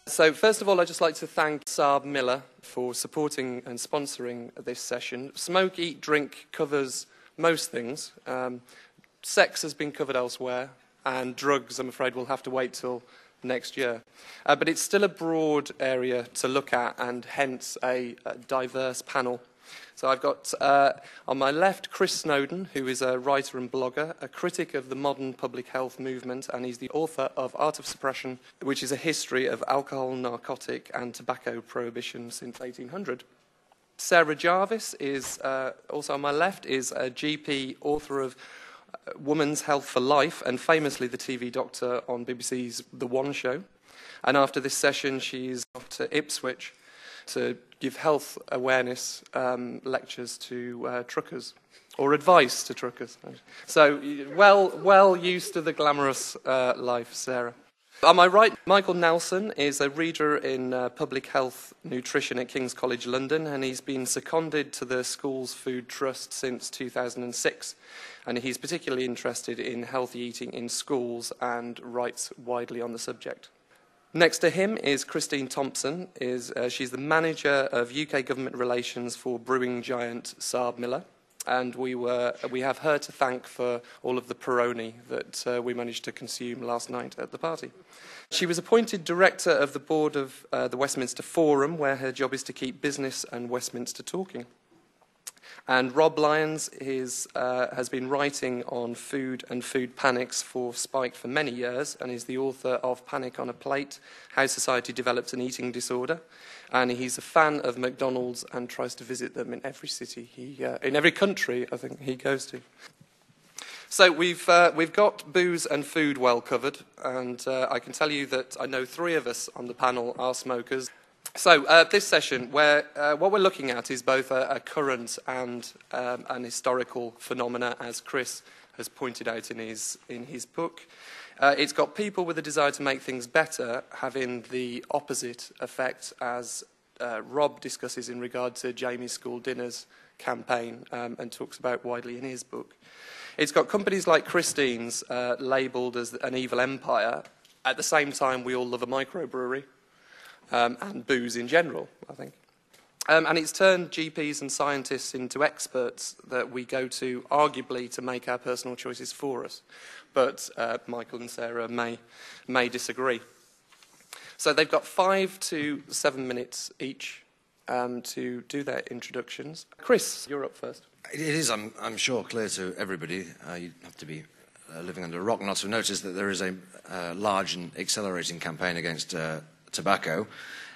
So first of all, I'd just like to thank SABMiller for supporting and sponsoring this session. Smoke, Eat, Drink covers most things. Sex has been covered elsewhere, and drugs, I'm afraid, will have to wait till next year. But it's still a broad area to look at, and hence a diverse panel. So I've got on my left Chris Snowdon, who is a writer and blogger, a critic of the modern public health movement, and he's the author of Art of Suppression, which is a history of alcohol, narcotic and tobacco prohibition since 1800. Sarah Jarvis is, also on my left, is a GP, author of Woman's Health for Life, and famously the TV doctor on BBC's The One Show. And after this session, she's off to Ipswich to give health awareness lectures to truckers, or advice to truckers. So, well used to the glamorous life, Sarah. On my right, Michael Nelson is a reader in public health nutrition at King's College London, and he's been seconded to the school's food trust since 2006. And he's particularly interested in healthy eating in schools and writes widely on the subject. Next to him is Christine Thompson. She's the manager of UK government relations for brewing giant SABMiller, and we have her to thank for all of the Peroni that we managed to consume last night at the party. She was appointed director of the board of the Westminster Forum, where her job is to keep business and Westminster talking. And Rob Lyons has been writing on food and food panics for Spike for many years, and is the author of Panic on a Plate, How Society Developed an Eating Disorder. And he's a fan of McDonald's and tries to visit them in every city, in every country, I think, he goes to. So we've got booze and food well covered, and I can tell you that I know 3 of us on the panel are smokers. So this session, where what we're looking at is both a current and an historical phenomena, as Chris has pointed out in his book. It's got people with a desire to make things better having the opposite effect, as Rob discusses in regard to Jamie's School Dinners campaign and talks about widely in his book. It's got companies like Christine's labelled as an evil empire. At the same time, we all love a microbrewery. And booze in general, I think. And it's turned GPs and scientists into experts that we go to, arguably, to make our personal choices for us. But Michael and Sarah may disagree. So they've got 5 to 7 minutes each to do their introductions. Chris, you're up first. It is, I'm sure, clear to everybody. You have to be living under a rock not to notice that there is a large and accelerating campaign against tobacco,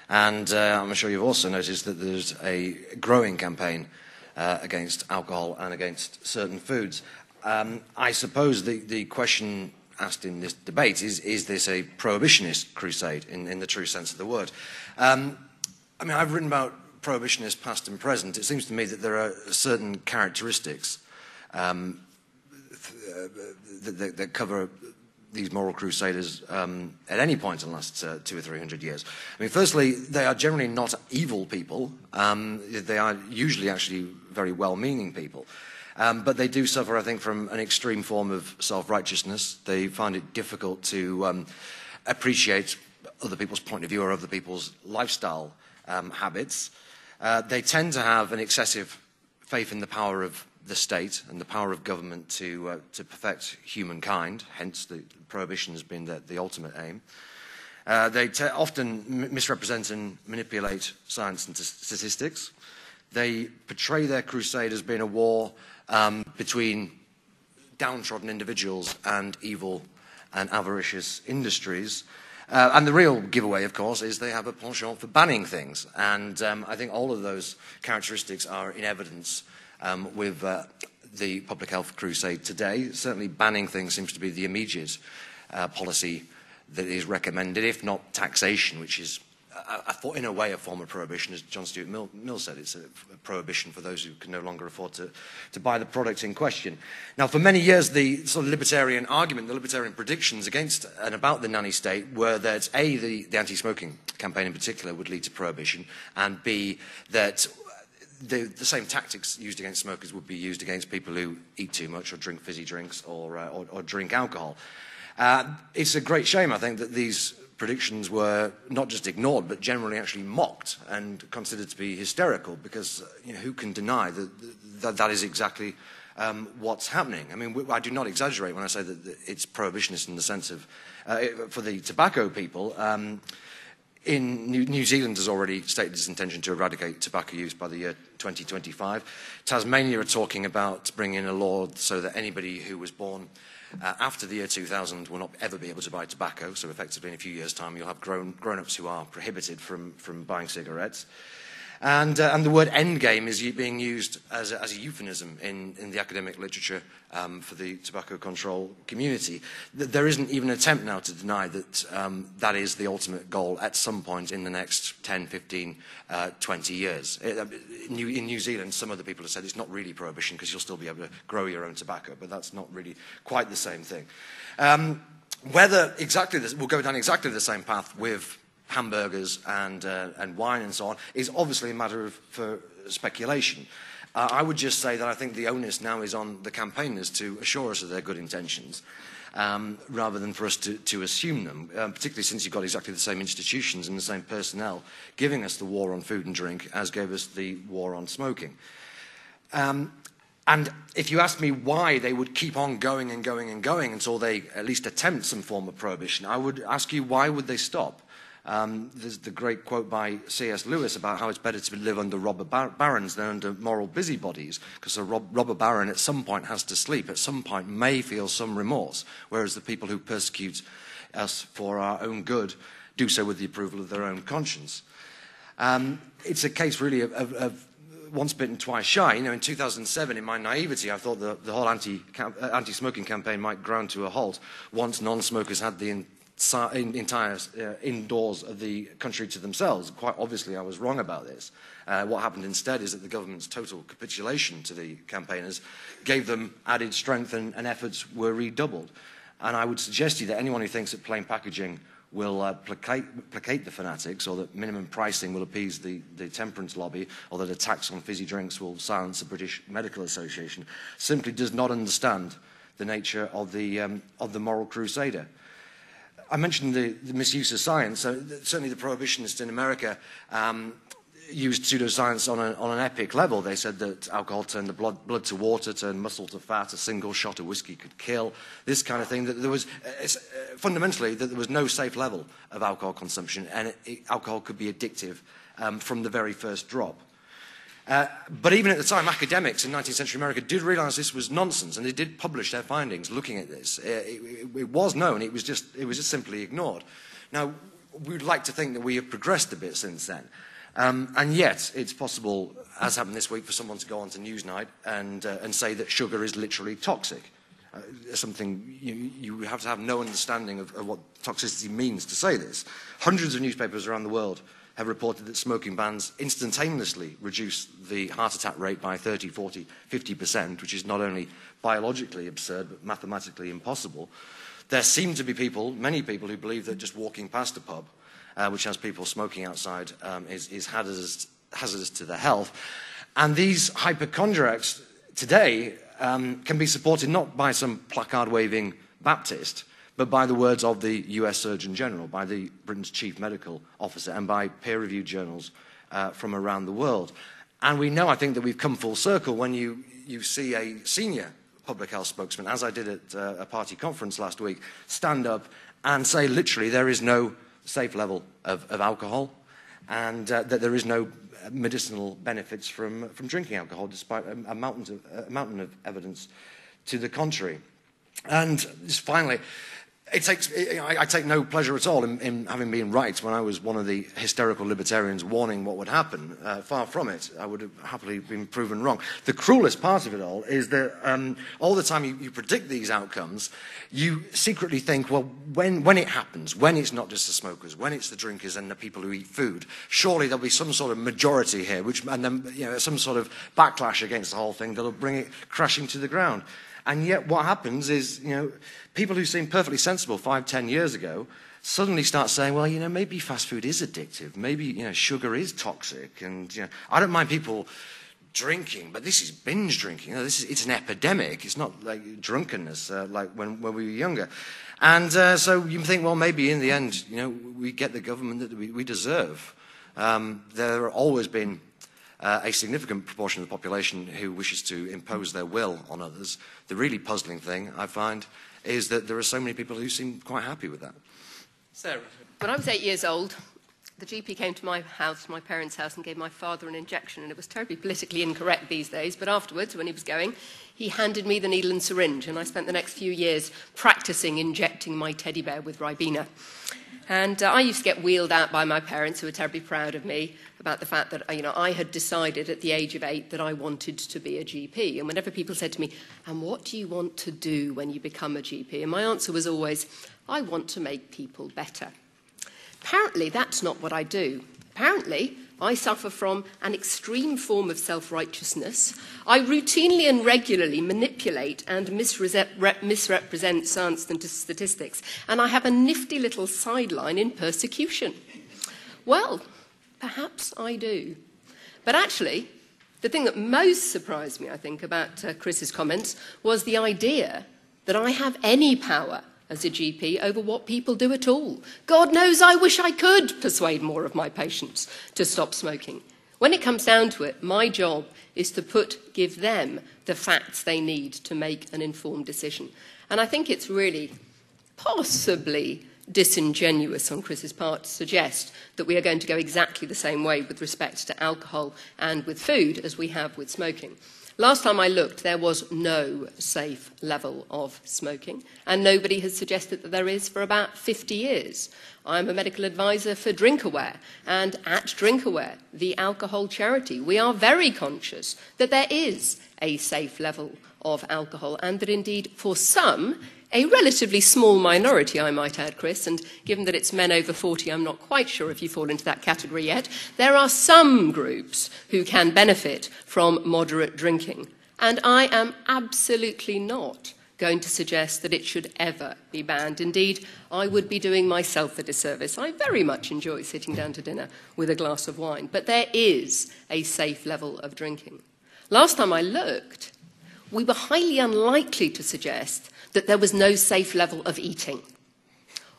and I'm sure you've also noticed that there's a growing campaign against alcohol and against certain foods. I suppose the question asked in this debate is this a prohibitionist crusade in the true sense of the word? I mean, I've written about prohibitionists past and present. It seems to me that there are certain characteristics that cover these moral crusaders at any point in the last 200 or 300 years. I mean, firstly, they are generally not evil people. They are usually actually very well-meaning people. But they do suffer, I think, from an extreme form of self-righteousness. They find it difficult to appreciate other people's point of view or other people's lifestyle habits. They tend to have an excessive faith in the power of the state and the power of government to perfect humankind, hence the prohibition has been the ultimate aim. They often misrepresent and manipulate science and statistics. They portray their crusade as being a war between downtrodden individuals and evil and avaricious industries. And the real giveaway, of course, is they have a penchant for banning things. And I think all of those characteristics are in evidence with the public health crusade today. Certainly banning things seems to be the immediate policy that is recommended, if not taxation, which is, in a way, a form of prohibition. As John Stuart Mill said, it's a prohibition for those who can no longer afford to buy the product in question. Now, for many years, the sort of libertarian argument, the libertarian predictions against and about the nanny state were that, A, the anti-smoking campaign in particular would lead to prohibition, and B, that the same tactics used against smokers would be used against people who eat too much or drink fizzy drinks or drink alcohol. It's a great shame, I think, that these predictions were not just ignored, but generally actually mocked and considered to be hysterical, because who can deny that is exactly what's happening? I mean, I do not exaggerate when I say that it's prohibitionist in the sense of, for the tobacco people, New Zealand has already stated its intention to eradicate tobacco use by the year 2025. Tasmania are talking about bringing a law so that anybody who was born after the year 2000 will not ever be able to buy tobacco. So effectively in a few years' time you'll have grown-ups who are prohibited from buying cigarettes. And the word endgame is being used as a euphemism in the academic literature for the tobacco control community. There isn't even an attempt now to deny that that is the ultimate goal at some point in the next 10, 15, 20 years. In New Zealand, some other people have said it's not really prohibition because you'll still be able to grow your own tobacco, but that's not really quite the same thing. Whether exactly this, we'll go down exactly the same path with hamburgers and wine and so on is obviously a matter for speculation. I would just say that I think the onus now is on the campaigners to assure us of their good intentions, rather than for us to assume them, particularly since you've got exactly the same institutions and the same personnel giving us the war on food and drink as gave us the war on smoking. And if you ask me why they would keep on going and going and going until they at least attempt some form of prohibition, I would ask you, why would they stop? There's the great quote by C.S. Lewis about how it's better to live under robber barons than under moral busybodies, because a robber baron at some point has to sleep, at some point may feel some remorse, whereas the people who persecute us for our own good do so with the approval of their own conscience. It's a case really of once bitten, twice shy. In 2007, in my naivety, I thought the whole anti-smoking campaign might ground to a halt once non-smokers had the entire indoors of the country to themselves. Quite obviously, I was wrong about this. What happened instead is that the government's total capitulation to the campaigners gave them added strength, and efforts were redoubled. And I would suggest to you that anyone who thinks that plain packaging will placate the fanatics, or that minimum pricing will appease the temperance lobby, or that a tax on fizzy drinks will silence the British Medical Association, simply does not understand the nature of the moral crusader. I mentioned the misuse of science. Certainly the prohibitionists in America used pseudoscience on an epic level. They said that alcohol turned the blood to water, turned muscle to fat, a single shot of whiskey could kill, this kind of thing. That there was, fundamentally, that there was no safe level of alcohol consumption, and alcohol could be addictive from the very first drop. But even at the time, academics in 19th century America did realize this was nonsense, and they did publish their findings looking at this. It was known, it was just simply ignored. Now, we'd like to think that we have progressed a bit since then. And yet, it's possible, as happened this week, for someone to go on to Newsnight and say that sugar is literally toxic. Something you have to have no understanding of what toxicity means to say this. Hundreds of newspapers around the world have reported that smoking bans instantaneously reduce the heart attack rate by 30, 40, 50%, which is not only biologically absurd, but mathematically impossible. There seem to be many people who believe that just walking past a pub, which has people smoking outside, is hazardous to their health. And these hypochondriacs today can be supported not by some placard-waving Baptist, but by the words of the US Surgeon General, by the Britain's Chief Medical Officer, and by peer-reviewed journals from around the world. And we know, I think, that we've come full circle when you see a senior public health spokesman, as I did at a party conference last week, stand up and say, literally, there is no safe level of alcohol, and that there is no medicinal benefits from drinking alcohol, despite a mountain of evidence to the contrary. And just finally, I take no pleasure at all in having been right when I was one of the hysterical libertarians warning what would happen. Far from it. I would have happily been proven wrong. The cruelest part of it all is that all the time you predict these outcomes, you secretly think, well, when it happens, when it's not just the smokers, when it's the drinkers and the people who eat food, surely there'll be some sort of majority here, and then some sort of backlash against the whole thing that'll bring it crashing to the ground. And yet what happens is, people who seemed perfectly sensible 5, 10 years ago suddenly start saying, well, maybe fast food is addictive. Maybe, sugar is toxic. And, I don't mind people drinking, but this is binge drinking. It's an epidemic. It's not like drunkenness like when we were younger. And so you think, well, maybe in the end, we get the government that we deserve. There have always been a significant proportion of the population who wishes to impose their will on others. The really puzzling thing, I find, is that there are so many people who seem quite happy with that. Sarah. When I was 8 years old, the GP came to my house, my parents' house, and gave my father an injection. And it was terribly politically incorrect these days, but afterwards, when he was going, he handed me the needle and syringe, and I spent the next few years practicing injecting my teddy bear with Ribena. And I used to get wheeled out by my parents, who were terribly proud of me, about the fact that I had decided at the age of 8 that I wanted to be a GP. And whenever people said to me, and what do you want to do when you become a GP? And my answer was always, I want to make people better. Apparently, that's not what I do. Apparently, I suffer from an extreme form of self-righteousness. I routinely and regularly manipulate and misrepresent science and statistics, and I have a nifty little sideline in persecution. Well, perhaps I do. But actually, the thing that most surprised me, I think, about Chris's comments was the idea that I have any power as a GP over what people do at all. God knows I wish I could persuade more of my patients to stop smoking. When it comes down to it, my job is to give them the facts they need to make an informed decision. And I think it's really possibly disingenuous on Chris's part to suggest that we are going to go exactly the same way with respect to alcohol and with food as we have with smoking. Last time I looked, there was no safe level of smoking, and nobody has suggested that there is for about 50 years. I'm a medical advisor for DrinkAware, and at DrinkAware, the alcohol charity, we are very conscious that there is a safe level of alcohol, and that indeed, for some, a relatively small minority, I might add, Chris, and given that it's men over 40, I'm not quite sure if you fall into that category yet, there are some groups who can benefit from moderate drinking. And I am absolutely not going to suggest that it should ever be banned. Indeed, I would be doing myself a disservice. I very much enjoy sitting down to dinner with a glass of wine, but there is a safe level of drinking. Last time I looked, we were highly unlikely to suggest that there was no safe level of eating.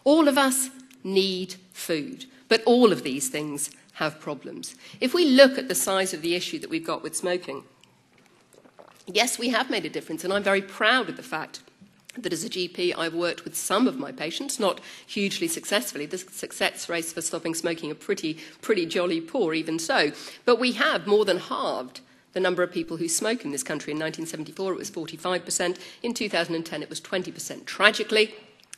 All of us need food, but all of these things have problems. If we look at the size of the issue that we've got with smoking, yes, we have made a difference, and I'm very proud of the fact that as a GP I've worked with some of my patients, not hugely successfully. The success rates for stopping smoking are pretty jolly poor, even so. But we have more than halved the number of people who smoke in this country. In 1974, it was 45%. In 2010, it was 20%. Tragically,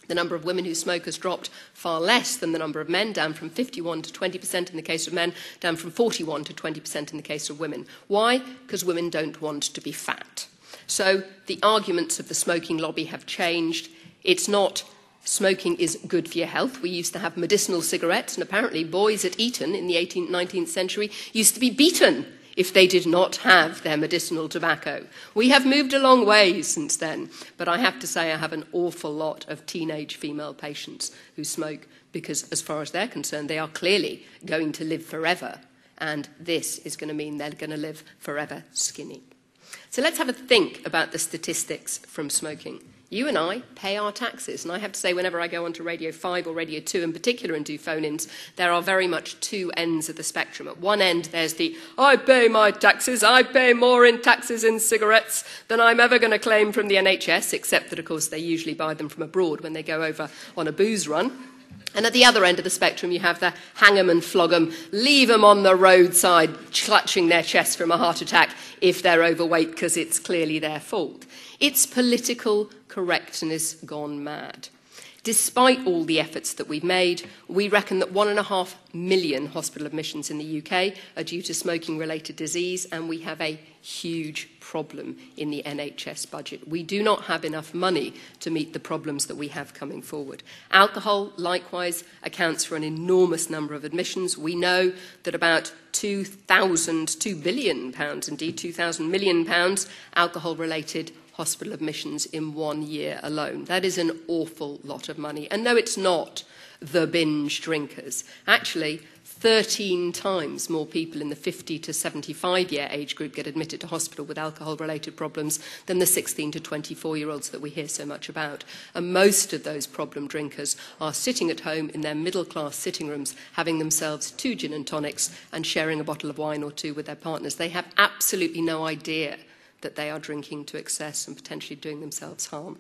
the number of women who smoke has dropped far less than the number of men, down from 51 to 20% in the case of men, down from 41 to 20% in the case of women. Why? Because women don't want to be fat. So the arguments of the smoking lobby have changed. It's not smoking is good for your health. We used to have medicinal cigarettes, and apparently boys at Eton in the 18th, 19th century used to be beaten if they did not have their medicinal tobacco. We have moved a long way since then, but I have to say I have an awful lot of teenage female patients who smoke because, as far as they're concerned, they are clearly going to live forever, and this is going to mean they're going to live forever skinny. So let's have a think about the statistics from smoking. You and I pay our taxes, and I have to say whenever I go onto Radio 5 or Radio 2 in particular and do phone-ins, there are very much two ends of the spectrum. At one end there's the, I pay my taxes, I pay more in taxes in cigarettes than I'm ever going to claim from the NHS, except that of course they usually buy them from abroad when they go over on a booze run. And at the other end of the spectrum, you have the hang 'em and flog 'em, leave 'em on the roadside clutching their chest from a heart attack if they're overweight because it's clearly their fault. It's political correctness gone mad. Despite all the efforts that we've made, we reckon that 1.5 million hospital admissions in the UK are due to smoking-related disease, and we have a huge problem in the NHS budget. We do not have enough money to meet the problems that we have coming forward. Alcohol, likewise, accounts for an enormous number of admissions. We know that about £2 billion, indeed £2,000 million, alcohol-related hospital admissions in 1 year alone. That is an awful lot of money. And no, it's not the binge drinkers. Actually, 13 times more people in the 50 to 75-year age group get admitted to hospital with alcohol-related problems than the 16 to 24-year-olds that we hear so much about. And most of those problem drinkers are sitting at home in their middle-class sitting rooms, having themselves 2 gin and tonics and sharing a bottle of wine or 2 with their partners. They have absolutely no idea that they are drinking to excess and potentially doing themselves harm.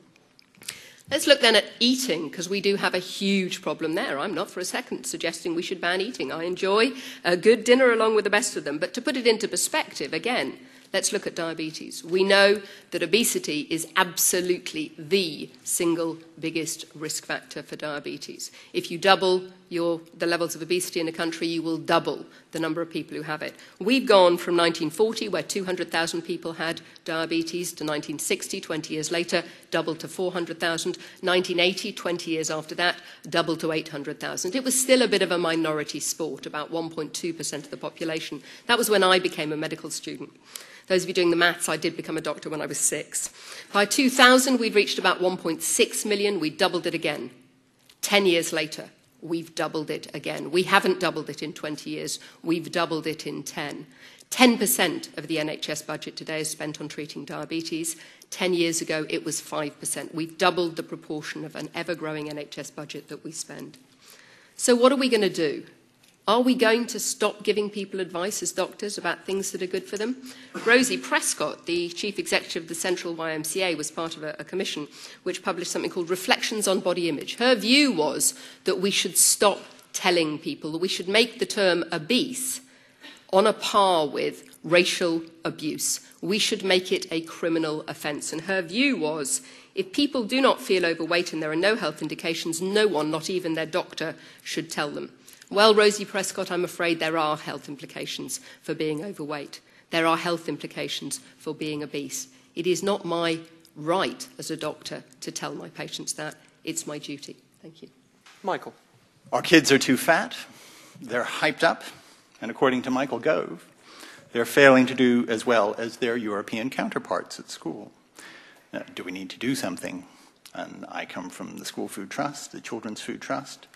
Let's look then at eating, because we do have a huge problem there. I'm not for a second suggesting we should ban eating. I enjoy a good dinner along with the best of them. But to put it into perspective, again, let's look at diabetes. We know that obesity is absolutely the single biggest risk factor for diabetes. If you double the levels of obesity in a country, you will double the number of people who have it. We've gone from 1940, where 200,000 people had diabetes, to 1960, 20 years later, doubled to 400,000. 1980, 20 years after that, doubled to 800,000. It was still a bit of a minority sport, about 1.2% of the population. That was when I became a medical student. Those of you doing the maths, I did become a doctor when I was 6. By 2000, we'd reached about 1.6 million. We doubled it again. 10 years later, we've doubled it again. We haven't doubled it in 20 years. We've doubled it in 10. 10% of the NHS budget today is spent on treating diabetes. 10 years ago, it was 5%. We've doubled the proportion of an ever-growing NHS budget that we spend. So what are we going to do? Are we going to stop giving people advice as doctors about things that are good for them? Rosie Prescott, the chief executive of the Central YMCA, was part of a commission which published something called Reflections on Body Image. Her view was that we should stop telling people, that we should make the term obese on a par with racial abuse. We should make it a criminal offence. And her view was, if people do not feel overweight and there are no health indications, no one, not even their doctor, should tell them. Well, Rosie Prescott, I'm afraid there are health implications for being overweight. There are health implications for being obese. It is not my right as a doctor to tell my patients that. It's my duty. Thank you. Michael. Our kids are too fat. They're hyped up. And according to Michael Gove, they're failing to do as well as their European counterparts at school. Do we need to do something? And I come from the School Food Trust, the Children's Food Trust.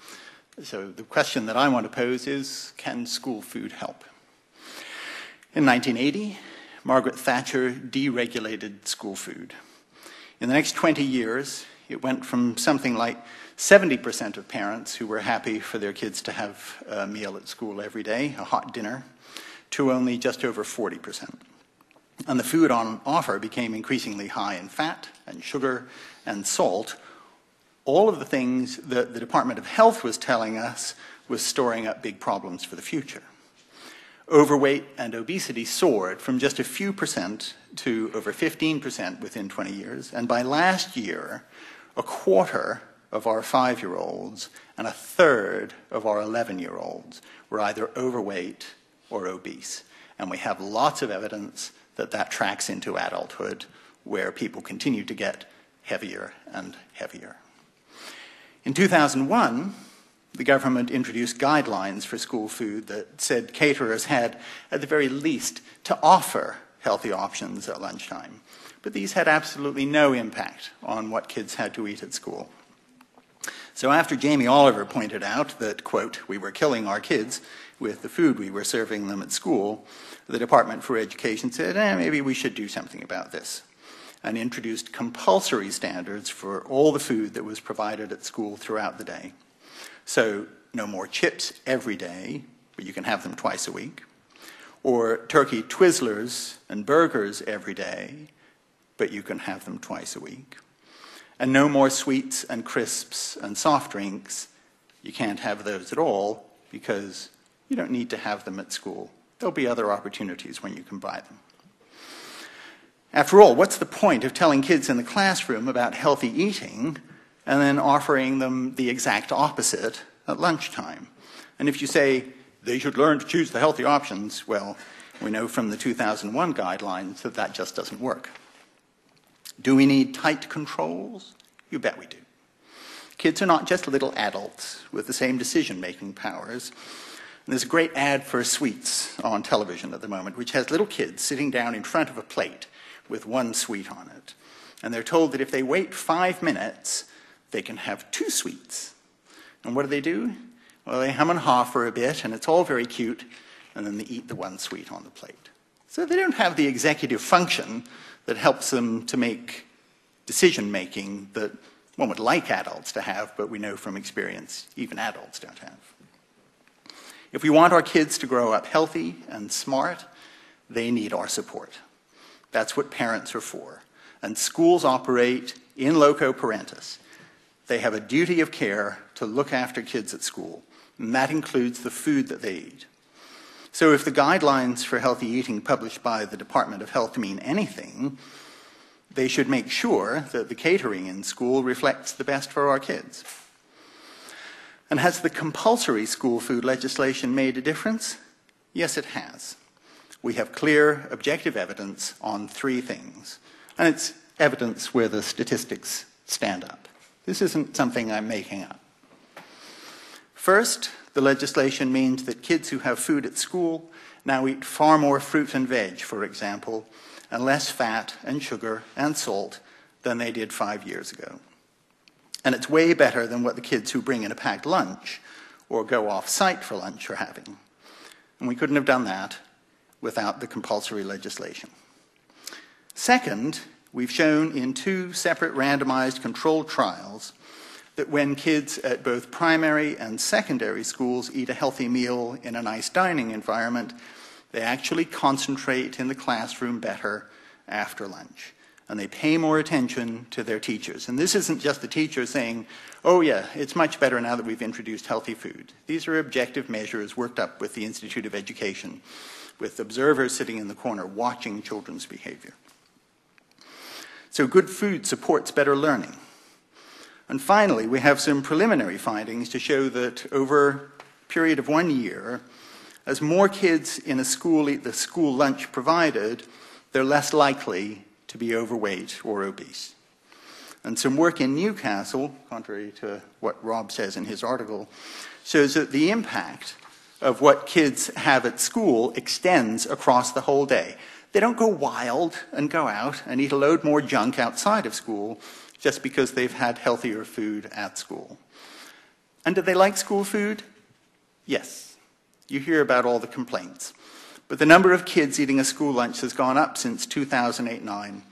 So the question that I want to pose is, can school food help? In 1980, Margaret Thatcher deregulated school food. In the next 20 years, it went from something like 70% of parents who were happy for their kids to have a meal at school every day, a hot dinner, to only just over 40%. And the food on offer became increasingly high in fat and sugar and salt. All of the things that the Department of Health was telling us was storing up big problems for the future. Overweight and obesity soared from just a few percent to over 15% within 20 years. And by last year, a quarter of our 5-year-olds and a third of our 11-year-olds were either overweight or obese. And we have lots of evidence that that tracks into adulthood, where people continue to get heavier and heavier. In 2001, the government introduced guidelines for school food that said caterers had, at the very least, to offer healthy options at lunchtime. But these had absolutely no impact on what kids had to eat at school. So after Jamie Oliver pointed out that, quote, we were killing our kids with the food we were serving them at school, the Department for Education said, maybe we should do something about this, and introduced compulsory standards for all the food that was provided at school throughout the day. So no more chips every day, but you can have them twice a week, or turkey Twizzlers and burgers every day, but you can have them twice a week. And no more sweets and crisps and soft drinks. You can't have those at all because you don't need to have them at school. There'll be other opportunities when you can buy them. After all, what's the point of telling kids in the classroom about healthy eating and then offering them the exact opposite at lunchtime? And if you say they should learn to choose the healthy options, well, we know from the 2001 guidelines that that just doesn't work. Do we need tight controls? You bet we do. Kids are not just little adults with the same decision-making powers. And there's a great ad for sweets on television at the moment, which has little kids sitting down in front of a plate with one sweet on it. And they're told that if they wait 5 minutes, they can have 2 sweets. And what do? Well, they hum and haw for a bit, and it's all very cute, and then they eat the one sweet on the plate. So they don't have the executive function that helps them to make decision-making that one would like adults to have, but we know from experience even adults don't have. If we want our kids to grow up healthy and smart, they need our support. That's what parents are for. And schools operate in loco parentis. They have a duty of care to look after kids at school, and that includes the food that they eat. So if the guidelines for healthy eating published by the Department of Health mean anything, they should make sure that the catering in school reflects the best for our kids. And has the compulsory school food legislation made a difference? Yes, it has. We have clear, objective evidence on 3 things. And it's evidence where the statistics stand up. This isn't something I'm making up. First, the legislation means that kids who have food at school now eat far more fruit and veg, for example, and less fat and sugar and salt than they did 5 years ago. And it's way better than what the kids who bring in a packed lunch or go off-site for lunch are having. And we couldn't have done that without the compulsory legislation. Second, we've shown in 2 separate randomized controlled trials that when kids at both primary and secondary schools eat a healthy meal in a nice dining environment, they actually concentrate in the classroom better after lunch. And they pay more attention to their teachers. And this isn't just the teacher saying, oh yeah, it's much better now that we've introduced healthy food. These are objective measures worked up with the Institute of Education, with observers sitting in the corner watching children's behavior. So good food supports better learning. And finally, we have some preliminary findings to show that over a period of 1 year, as more kids in a school eat the school lunch provided, they're less likely to be overweight or obese. And some work in Newcastle, contrary to what Rob says in his article, shows that the impact of what kids have at school extends across the whole day. They don't go wild and go out and eat a load more junk outside of school just because they've had healthier food at school. And do they like school food? Yes. You hear about all the complaints. But the number of kids eating a school lunch has gone up since 2008-09,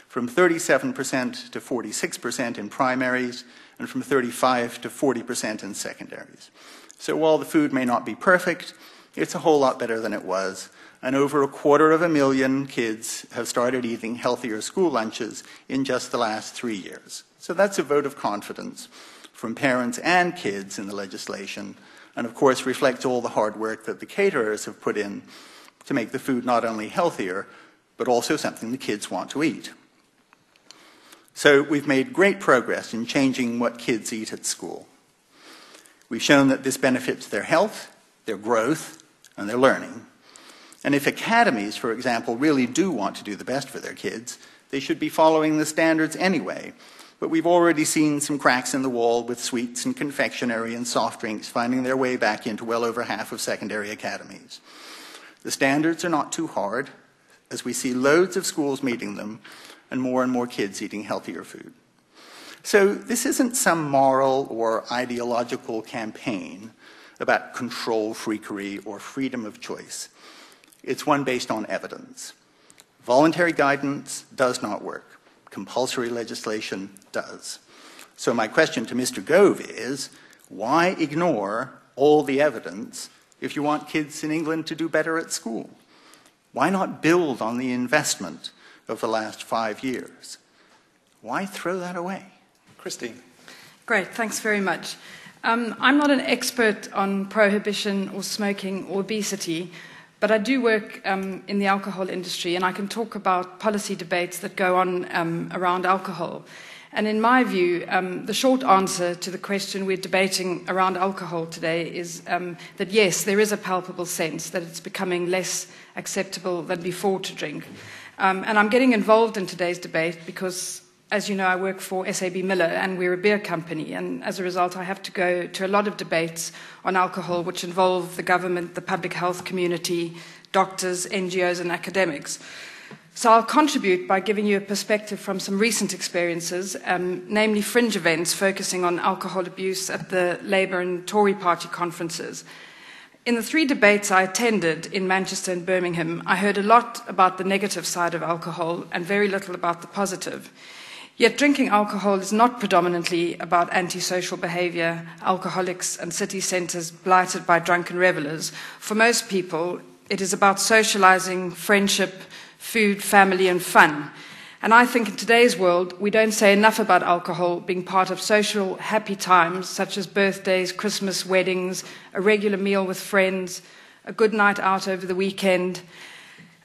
from 37% to 46% in primaries, and from 35% to 40% in secondaries. So while the food may not be perfect, it's a whole lot better than it was. And over 250,000 kids have started eating healthier school lunches in just the last 3 years. So that's a vote of confidence from parents and kids in the legislation, and of course reflects all the hard work that the caterers have put in to make the food not only healthier, but also something the kids want to eat. So we've made great progress in changing what kids eat at school. We've shown that this benefits their health, their growth, and their learning. And if academies, for example, really do want to do the best for their kids, they should be following the standards anyway. But we've already seen some cracks in the wall with sweets and confectionery and soft drinks finding their way back into well over half of secondary academies. The standards are not too hard, as we see loads of schools meeting them and more kids eating healthier food. So this isn't some moral or ideological campaign about control freakery or freedom of choice. It's one based on evidence. Voluntary guidance does not work. Compulsory legislation does. So my question to Mr. Gove is, why ignore all the evidence if you want kids in England to do better at school? Why not build on the investment of the last 5 years? Why throw that away? Christine. Great, thanks very much. I'm not an expert on prohibition or smoking or obesity, but I do work in the alcohol industry, and I can talk about policy debates that go on around alcohol. And in my view, the short answer to the question we're debating around alcohol today is that yes, there is a palpable sense that it's becoming less acceptable than before to drink. And I'm getting involved in today's debate because, as you know, I work for SABMiller and we're a beer company, and as a result I have to go to a lot of debates on alcohol which involve the government, the public health community, doctors, NGOs and academics. So I'll contribute by giving you a perspective from some recent experiences, namely fringe events focusing on alcohol abuse at the Labour and Tory party conferences. In the 3 debates I attended in Manchester and Birmingham, I heard a lot about the negative side of alcohol and very little about the positive. Yet drinking alcohol is not predominantly about antisocial behaviour, alcoholics and city centres blighted by drunken revellers. For most people, it is about socialising, friendship, food, family and fun. And I think in today's world, we don't say enough about alcohol being part of social happy times, such as birthdays, Christmas, weddings, a regular meal with friends, a good night out over the weekend,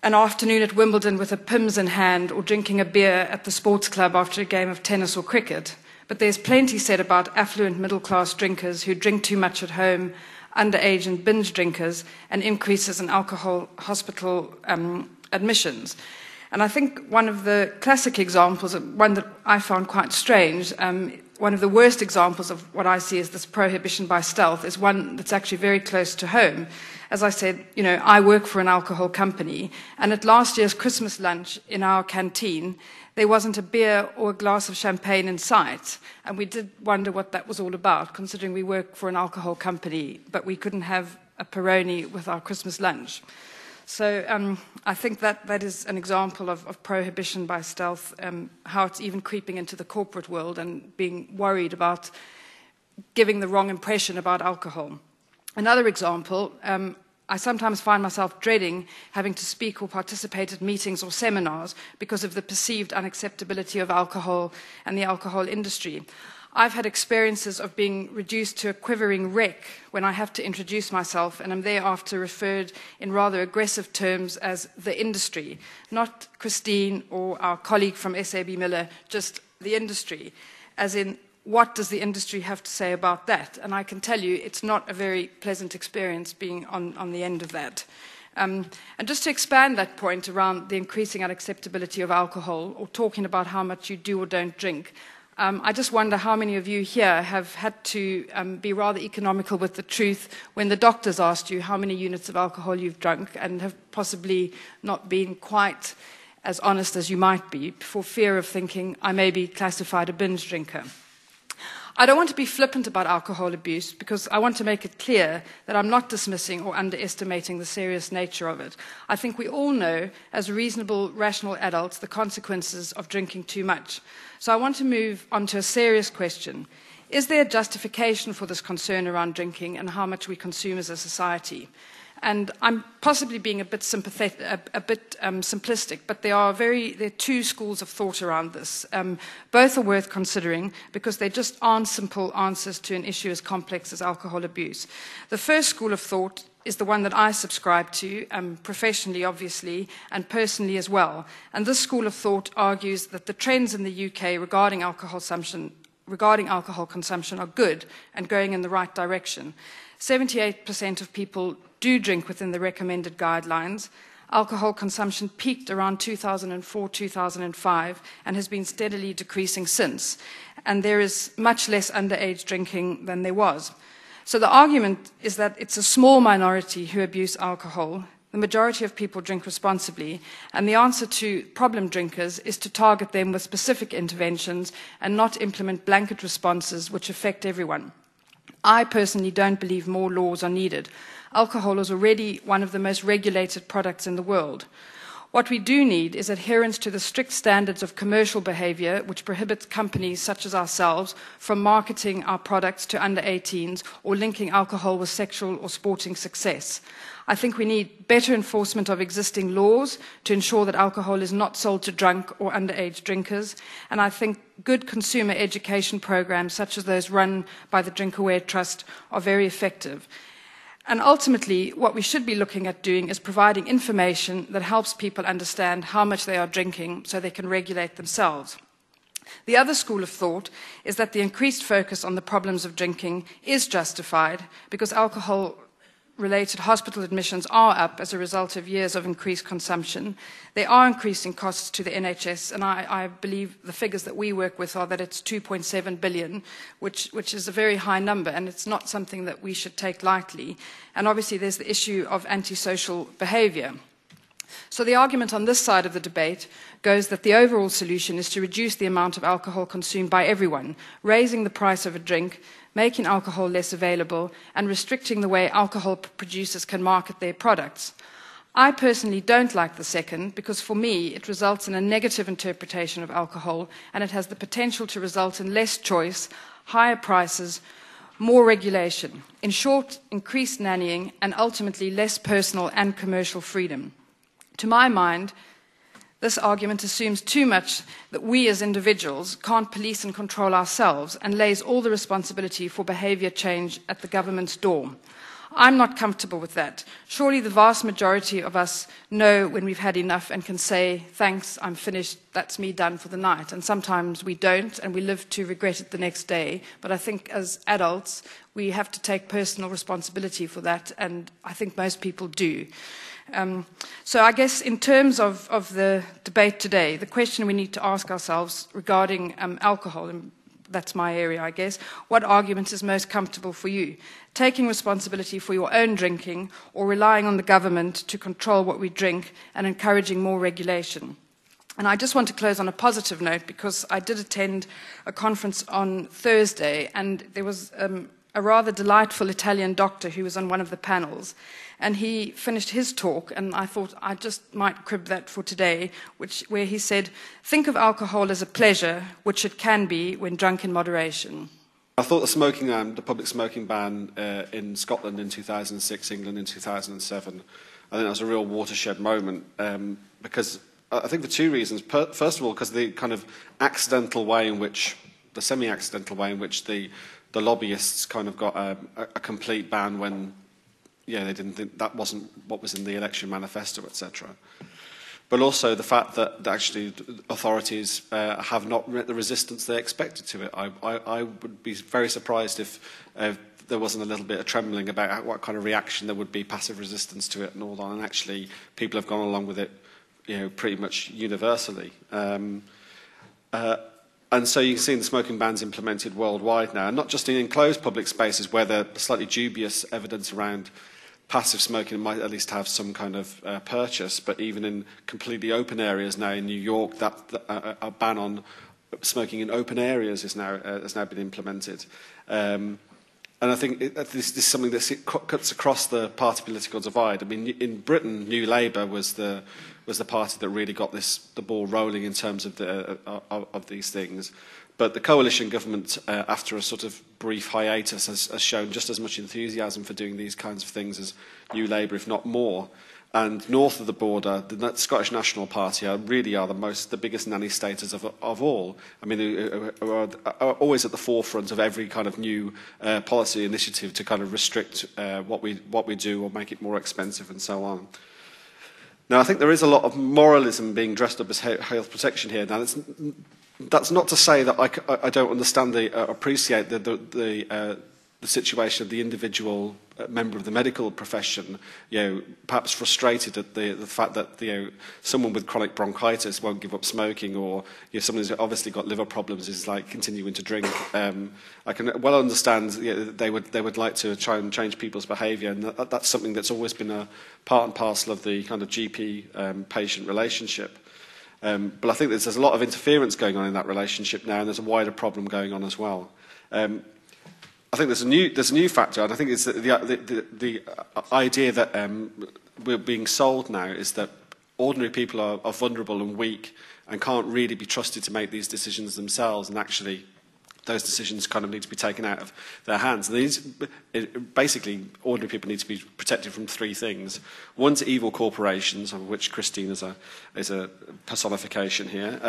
an afternoon at Wimbledon with a Pimm's in hand, or drinking a beer at the sports club after a game of tennis or cricket. But there's plenty said about affluent middle-class drinkers who drink too much at home, underage and binge drinkers, and increases in alcohol hospital admissions. And I think one of the classic examples, one that I found quite strange, one of the worst examples of what I see as this prohibition by stealth is one that's actually very close to home. As I said, I work for an alcohol company, and at last year's Christmas lunch in our canteen, there wasn't a beer or a glass of champagne in sight, and we did wonder what that was all about, considering we work for an alcohol company, but we couldn't have a Peroni with our Christmas lunch. So I think that is an example of prohibition by stealth, how it's even creeping into the corporate world and being worried about giving the wrong impression about alcohol. Another example, I sometimes find myself dreading having to speak or participate at meetings or seminars because of the perceived unacceptability of alcohol and the alcohol industry. I've had experiences of being reduced to a quivering wreck when I have to introduce myself and am thereafter referred in rather aggressive terms as the industry, not Christine or our colleague from SABMiller, just the industry, as in, what does the industry have to say about that? And I can tell you it's not a very pleasant experience being on the end of that. And just to expand that point around the increasing unacceptability of alcohol, or talking about how much you do or don't drink, I just wonder how many of you here have had to be rather economical with the truth when the doctors asked you how many units of alcohol you've drunk and have possibly not been quite as honest as you might be for fear of thinking I may be classified a binge drinker. I don't want to be flippant about alcohol abuse because I want to make it clear that I'm not dismissing or underestimating the serious nature of it. I think we all know, as reasonable, rational adults, the consequences of drinking too much. So I want to move on to a serious question. Is there justification for this concern around drinking and how much we consume as a society? And I'm possibly being a bit simplistic, but there are 2 schools of thought around this. Both are worth considering because they just aren't simple answers to an issue as complex as alcohol abuse. The first school of thought is the one that I subscribe to, professionally, obviously, and personally as well. And this school of thought argues that the trends in the UK regarding alcohol consumption are good and going in the right direction. 78% of people do drink within the recommended guidelines. Alcohol consumption peaked around 2004-2005 and has been steadily decreasing since. And there is much less underage drinking than there was. So the argument is that it's a small minority who abuse alcohol. The majority of people drink responsibly, and the answer to problem drinkers is to target them with specific interventions and not implement blanket responses which affect everyone. I personally don't believe more laws are needed. Alcohol is already one of the most regulated products in the world. What we do need is adherence to the strict standards of commercial behaviour, which prohibits companies such as ourselves from marketing our products to under 18s or linking alcohol with sexual or sporting success. I think we need better enforcement of existing laws to ensure that alcohol is not sold to drunk or underage drinkers, and I think good consumer education programs such as those run by the Drink Aware Trust are very effective. And ultimately, what we should be looking at doing is providing information that helps people understand how much they are drinking so they can regulate themselves. The other school of thought is that the increased focus on the problems of drinking is justified because alcohol-related hospital admissions are up as a result of years of increased consumption. There are increasing costs to the NHS, and I believe the figures that we work with are that it's 2.7 billion, which is a very high number, and it's not something that we should take lightly. And obviously there's the issue of antisocial behaviour. So the argument on this side of the debate goes that the overall solution is to reduce the amount of alcohol consumed by everyone, raising the price of a drink, making alcohol less available, and restricting the way alcohol producers can market their products. I personally don't like the second because for me it results in a negative interpretation of alcohol, and it has the potential to result in less choice, higher prices, more regulation. In short, increased nannying and ultimately less personal and commercial freedom. To my mind, this argument assumes too much that we as individuals can't police and control ourselves and lays all the responsibility for behaviour change at the government's door. I'm not comfortable with that. Surely the vast majority of us know when we've had enough and can say, thanks, I'm finished, that's me done for the night. And sometimes we don't, and we live to regret it the next day. But I think as adults, we have to take personal responsibility for that, and I think most people do. So I guess in terms of the debate today, the question we need to ask ourselves regarding alcohol, and that's my area, I guess, what argument is most comfortable for you? Taking responsibility for your own drinking or relying on the government to control what we drink and encouraging more regulation? And I just want to close on a positive note because I did attend a conference on Thursday and there was a rather delightful Italian doctor who was on one of the panels. And he finished his talk, and I thought I just might crib that for today, where he said, think of alcohol as a pleasure, which it can be when drunk in moderation. I thought the public smoking ban in Scotland in 2006, England in 2007, I think that was a real watershed moment because I think for two reasons. First of all, because the kind of accidental way in which, the semi-accidental way in which the lobbyists kind of got a complete ban when they didn't think that wasn't what was in the election manifesto, etc. But also the fact that actually authorities have not met the resistance they expected to it. I would be very surprised if there wasn't a little bit of trembling about what kind of reaction there would be, passive resistance to it and all that. And actually people have gone along with it, pretty much universally. And so you can see the smoking bans implemented worldwide now, and not just in enclosed public spaces where there's slightly dubious evidence around passive smoking might at least have some kind of purchase, but even in completely open areas now in New York, a ban on smoking in open areas has now been implemented. And I think this is something that cuts across the party political divide. I mean, in Britain, New Labour was the party that really got the ball rolling in terms of these things. But the coalition government, after a sort of brief hiatus, has shown just as much enthusiasm for doing these kinds of things as New Labour, if not more. And north of the border, the Scottish National Party really are the biggest nanny staters of all. I mean, are always at the forefront of every kind of new policy initiative to kind of restrict what we do or make it more expensive and so on. Now, I think there is a lot of moralism being dressed up as health protection here. Now, that's not to say that I don't understand appreciate the situation of the individual member of the medical profession, perhaps frustrated at the fact that someone with chronic bronchitis won't give up smoking, or someone who's obviously got liver problems is like continuing to drink. I can well understand they would like to try and change people's behaviour, and that's something that's always been a part and parcel of the kind of GP patient relationship. But I think there's a lot of interference going on in that relationship now, and there's a wider problem going on as well. I think there's a new factor, and I think it's the idea that we're being sold now is that ordinary people are vulnerable and weak and can't really be trusted to make these decisions themselves, and actually those decisions kind of need to be taken out of their hands. And basically, ordinary people need to be protected from three things. One's evil corporations, of which Christine is a personification here.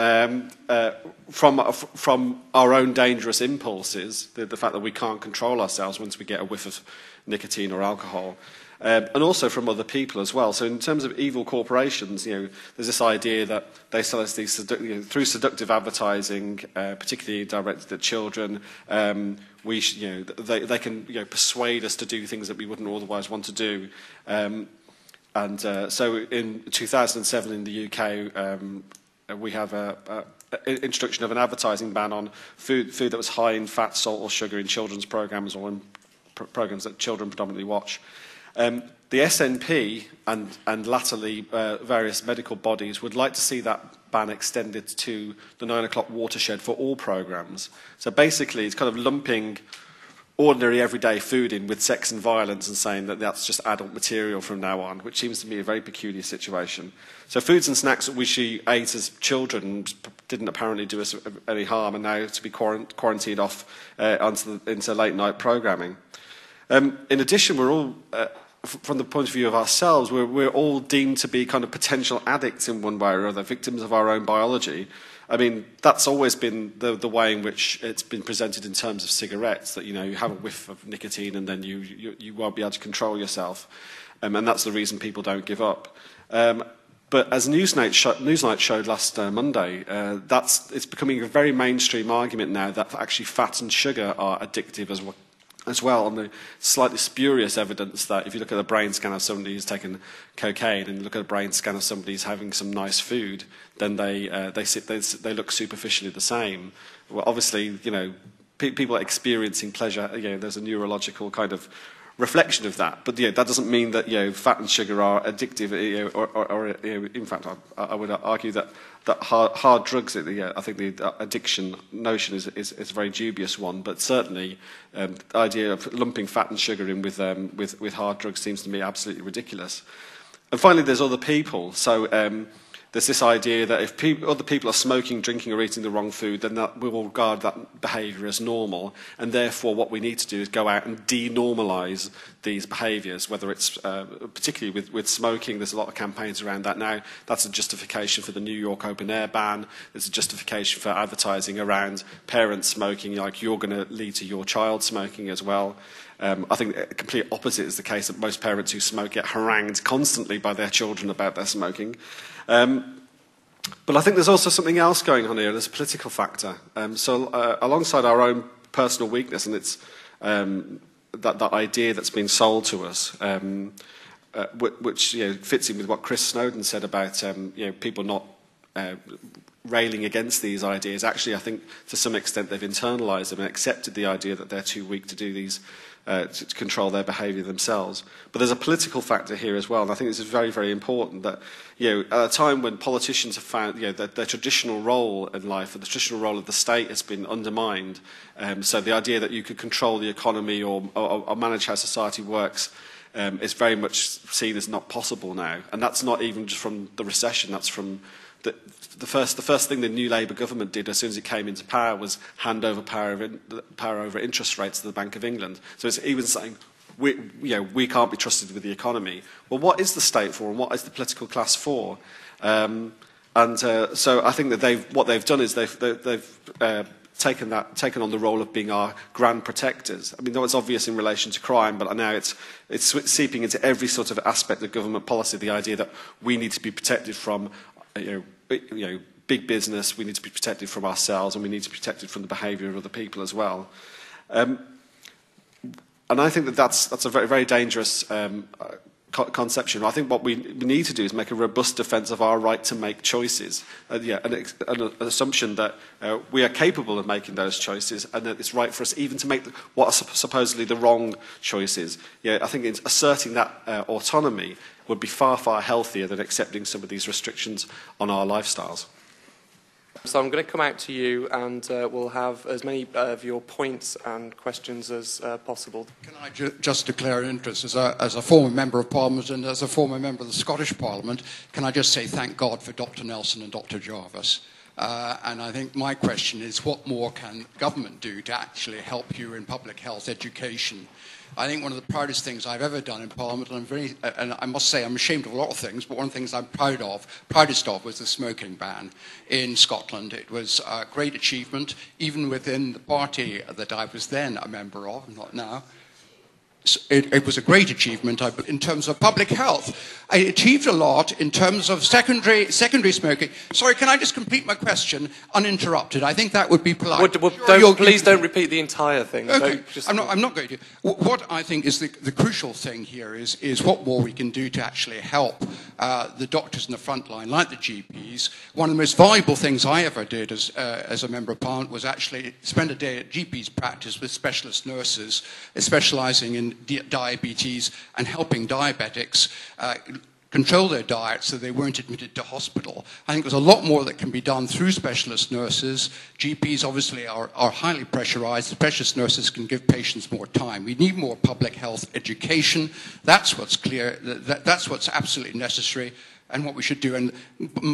From our own dangerous impulses, the fact that we can't control ourselves once we get a whiff of nicotine or alcohol. And also from other people as well. So in terms of evil corporations, there's this idea that they sell us these through seductive advertising, particularly directed at children. They can persuade us to do things that we wouldn't otherwise want to do. So in 2007 in the UK, we have an introduction of an advertising ban on food that was high in fat, salt, or sugar in children's programs or in programs that children predominantly watch. The SNP and latterly various medical bodies would like to see that ban extended to the 9 o'clock watershed for all programmes. So basically it's kind of lumping ordinary everyday food in with sex and violence and saying that that's just adult material from now on, which seems to me a very peculiar situation. So foods and snacks that we ate as children didn't apparently do us any harm, and now to be quarantined off into late night programming. In addition, we're all, from the point of view of ourselves, we're all deemed to be kind of potential addicts in one way or other, victims of our own biology. I mean, that's always been the way in which it's been presented in terms of cigarettes, that, you know, you have a whiff of nicotine and then you won't be able to control yourself. And that's the reason people don't give up. But as Newsnight showed last Monday, it's becoming a very mainstream argument now that actually fat and sugar are addictive as well, on the slightly spurious evidence that if you look at a brain scan of somebody who's taken cocaine and you look at a brain scan of somebody who's having some nice food, then they look superficially the same. Well, obviously, you know, people are experiencing pleasure. You know, there's a neurological kind of reflection of that, but that doesn't mean that fat and sugar are addictive. In fact, I would argue that hard drugs. I think the addiction notion is a very dubious one, but certainly the idea of lumping fat and sugar in with hard drugs seems to me absolutely ridiculous. And finally, there's other people. So there's this idea that if other people are smoking, drinking or eating the wrong food, then we will regard that behaviour as normal, and therefore what we need to do is go out and denormalise these behaviours, whether it's particularly with smoking. There's a lot of campaigns around that now. That's a justification for the New York open-air ban. There's a justification for advertising around parents smoking, like you're going to lead to your child smoking as well. I think the complete opposite is the case, that most parents who smoke get harangued constantly by their children about their smoking. But I think there's also something else going on here. There's a political factor. Alongside our own personal weakness, and it's that idea that's been sold to us, which fits in with what Chris Snowdon said about people not railing against these ideas. Actually, I think to some extent they've internalised them and accepted the idea that they're too weak to do these, to control their behaviour themselves. But there's a political factor here as well, and I think this is very, very important. That at a time when politicians have found their traditional role in life, and the traditional role of the state has been undermined, so the idea that you could control the economy or manage how society works is very much seen as not possible now. And that's not even just from the recession. That's from the first thing the new Labour government did as soon as it came into power was hand over power over interest rates to the Bank of England. So it's even saying we can't be trusted with the economy. Well, what is the state for, and what is the political class for? So I think that what they've done is they've taken on the role of being our grand protectors. I mean, that was obvious in relation to crime, but now it's seeping into every sort of aspect of government policy. The idea that we need to be protected from big business, we need to be protected from ourselves, and we need to be protected from the behaviour of other people as well. And I think that's a very, very dangerous conception. I think what we need to do is make a robust defence of our right to make choices. An assumption that we are capable of making those choices, and that it's right for us even to make what are supposedly the wrong choices. I think asserting that autonomy would be far, far healthier than accepting some of these restrictions on our lifestyles. So I'm going to come out to you, and we'll have as many of your points and questions as possible. Can I just declare an interest as a former Member of Parliament and as a former Member of the Scottish Parliament? Can I just say thank God for Dr. Nelson and Dr. Jarvis? And I think my question is, what more can government do to actually help you in public health education? I think one of the proudest things I've ever done in Parliament, and I must say I'm ashamed of a lot of things, but one of the things I'm proudest of was the smoking ban in Scotland. It was a great achievement, even within the party that I was then a member of, not now. It was a great achievement in terms of public health. I achieved a lot in terms of secondary smoking. Sorry, can I just complete my question uninterrupted? I think that would be polite. Please don't repeat the entire thing. Okay, I'm not going to. What I think is the crucial thing here is what more we can do to actually help the doctors in the front line, like the GPs. One of the most valuable things I ever did as a member of Parliament was actually spend a day at GP's practice with specialist nurses specialising in diabetes and helping diabetics control their diet so they weren't admitted to hospital. I think there's a lot more that can be done through specialist nurses. GPs obviously are highly pressurized. Specialist nurses can give patients more time. We need more public health education. That's what's clear. That's what's absolutely necessary and what we should do. And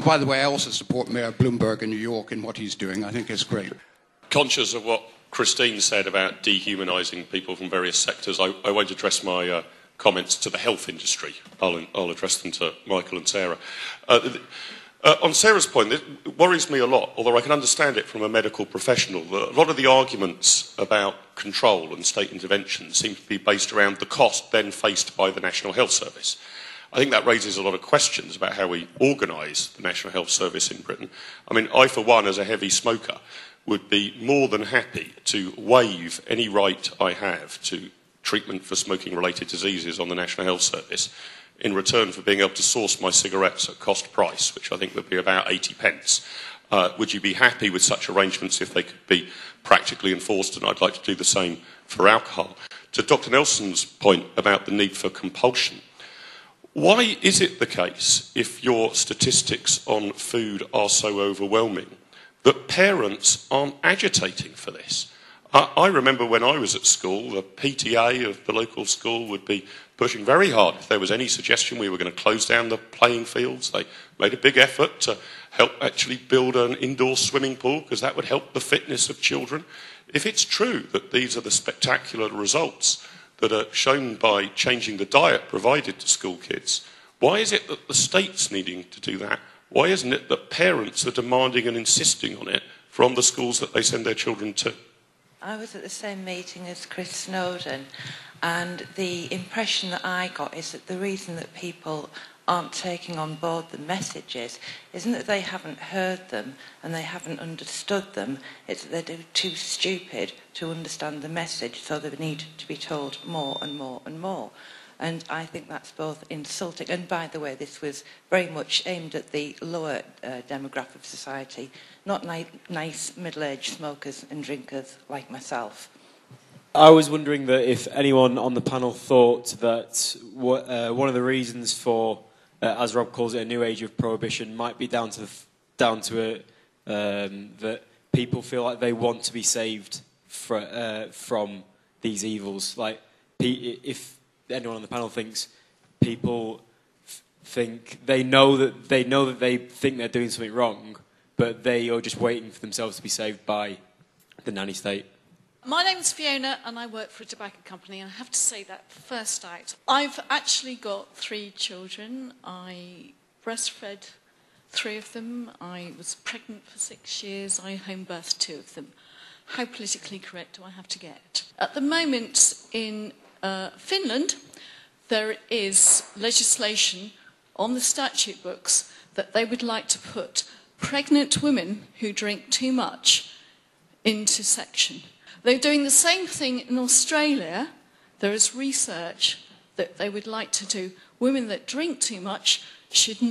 by the way, I also support Mayor Bloomberg in New York in what he's doing. I think it's great. Conscious of what Christine said about dehumanising people from various sectors, I won't address my comments to the health industry. I'll address them to Michael and Sarah. On Sarah's point, it worries me a lot, although I can understand it from a medical professional. A lot of the arguments about control and state intervention seem to be based around the cost then faced by the National Health Service. I think that raises a lot of questions about how we organise the National Health Service in Britain. I mean, I, for one, as a heavy smoker, would be more than happy to waive any right I have to treatment for smoking-related diseases on the National Health Service in return for being able to source my cigarettes at cost price, which I think would be about 80 pence. Would you be happy with such arrangements if they could be practically enforced? And I'd like to do the same for alcohol. To Dr. Nelson's point about the need for compulsion, why is it the case, if your statistics on food are so overwhelming, that parents aren't agitating for this? I remember when I was at school, the PTA of the local school would be pushing very hard. If there was any suggestion we were going to close down the playing fields, they made a big effort to help actually build an indoor swimming pool because that would help the fitness of children. If it's true that these are the spectacular results that are shown by changing the diet provided to school kids, why is it that the state's needing to do that? Why isn't it that parents are demanding and insisting on it from the schools that they send their children to? I was at the same meeting as Chris Snowdon, and the impression that I got is that the reason that people aren't taking on board the messages isn't that they haven't heard them and they haven't understood them, it's that they're too stupid to understand the message, so they need to be told more and more and more. And I think that's both insulting, and by the way, this was very much aimed at the lower demographic of society, not nice middle-aged smokers and drinkers like myself. I was wondering that if anyone on the panel thought that one of the reasons for, as Rob calls it, a new age of prohibition might be down to it that people feel like they want to be saved from these evils. Like, if anyone on the panel thinks people think they know that they think they're doing something wrong, but they are just waiting for themselves to be saved by the nanny state. My name's Fiona and I work for a tobacco company, and I have to say that first out. I've actually got 3 children. I breastfed 3 of them. I was pregnant for 6 years. I home birthed 2 of them. How politically correct do I have to get? At the moment in Finland, there is legislation on the statute books that they would like to put pregnant women who drink too much into section. They're doing the same thing in Australia. There is research that they would like to do. Women that drink too much should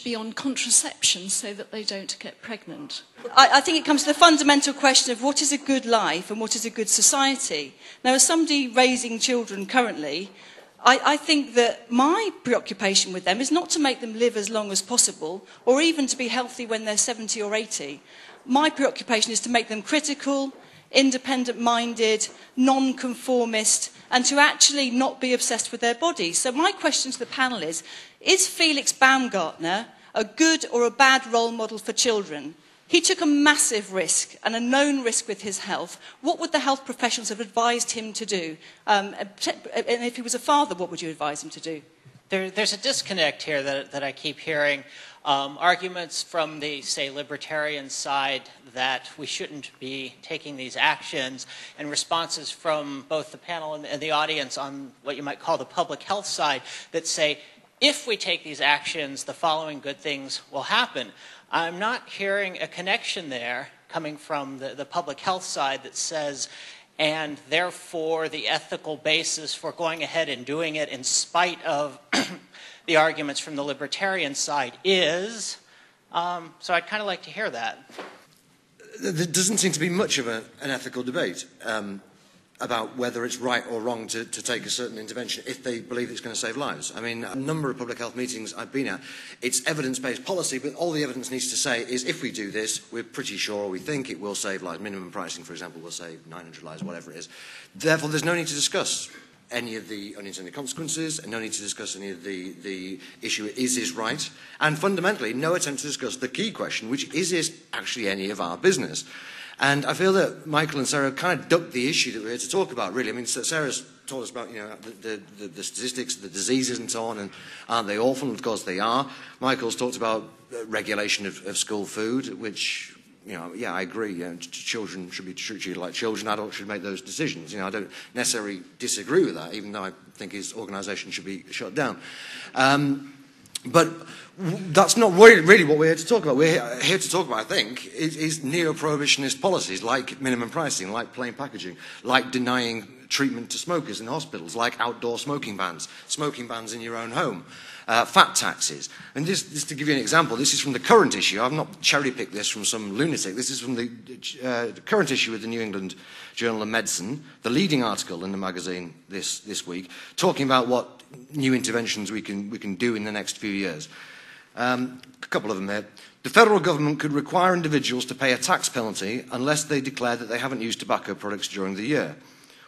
be on contraception so that they don't get pregnant. I think it comes to the fundamental question of what is a good life and what is a good society. Now, as somebody raising children currently, I think that my preoccupation with them is not to make them live as long as possible or even to be healthy when they're 70 or 80. My preoccupation is to make them critical, independent-minded, non-conformist, and to actually not be obsessed with their bodies. So my question to the panel is Felix Baumgartner a good or a bad role model for children? He took a massive risk and a known risk with his health. What would the health professionals have advised him to do? And if he was a father, what would you advise him to do? There's a disconnect here that I keep hearing. Arguments from the, say, libertarian side that we shouldn't be taking these actions, and responses from both the panel and the audience on what you might call the public health side that say, if we take these actions, the following good things will happen. I'm not hearing a connection there coming from the public health side that says, and therefore the ethical basis for going ahead and doing it in spite of the arguments from the libertarian side is. So I'd kind of like to hear that. There doesn't seem to be much of an ethical debate about whether it's right or wrong to take a certain intervention if they believe it's going to save lives. I mean, a number of public health meetings I've been at, it's evidence-based policy, but all the evidence needs to say is if we do this, we're pretty sure, or we think it will save lives. Minimum pricing, for example, will save 900 lives, whatever it is. Therefore, there's no need to discuss any of the unintended consequences, and no need to discuss any of the issue, is this right? And fundamentally, no attempt to discuss the key question, which is this actually any of our business? And I feel that Michael and Sarah kind of ducked the issue that we're here to talk about, really. I mean, Sarah's told us about, the statistics, the diseases and so on, and aren't they awful? And of course they are. Michael's talked about regulation of school food, which, yeah, I agree. Children should be treated like children. Adults should make those decisions. I don't necessarily disagree with that, even though I think his organisation should be shut down. But that's not really what we're here to talk about. We're here to talk about, I think, is neo-prohibitionist policies like minimum pricing, like plain packaging, like denying treatment to smokers in hospitals, like outdoor smoking bans in your own home, fat taxes. And just to give you an example, this is from the current issue. I've not cherry-picked this from some lunatic. This is from the current issue of the New England Journal of Medicine, the leading article in the magazine this week, talking about what new interventions we can do in the next few years. A couple of them here. The federal government could require individuals to pay a tax penalty unless they declare that they haven't used tobacco products during the year.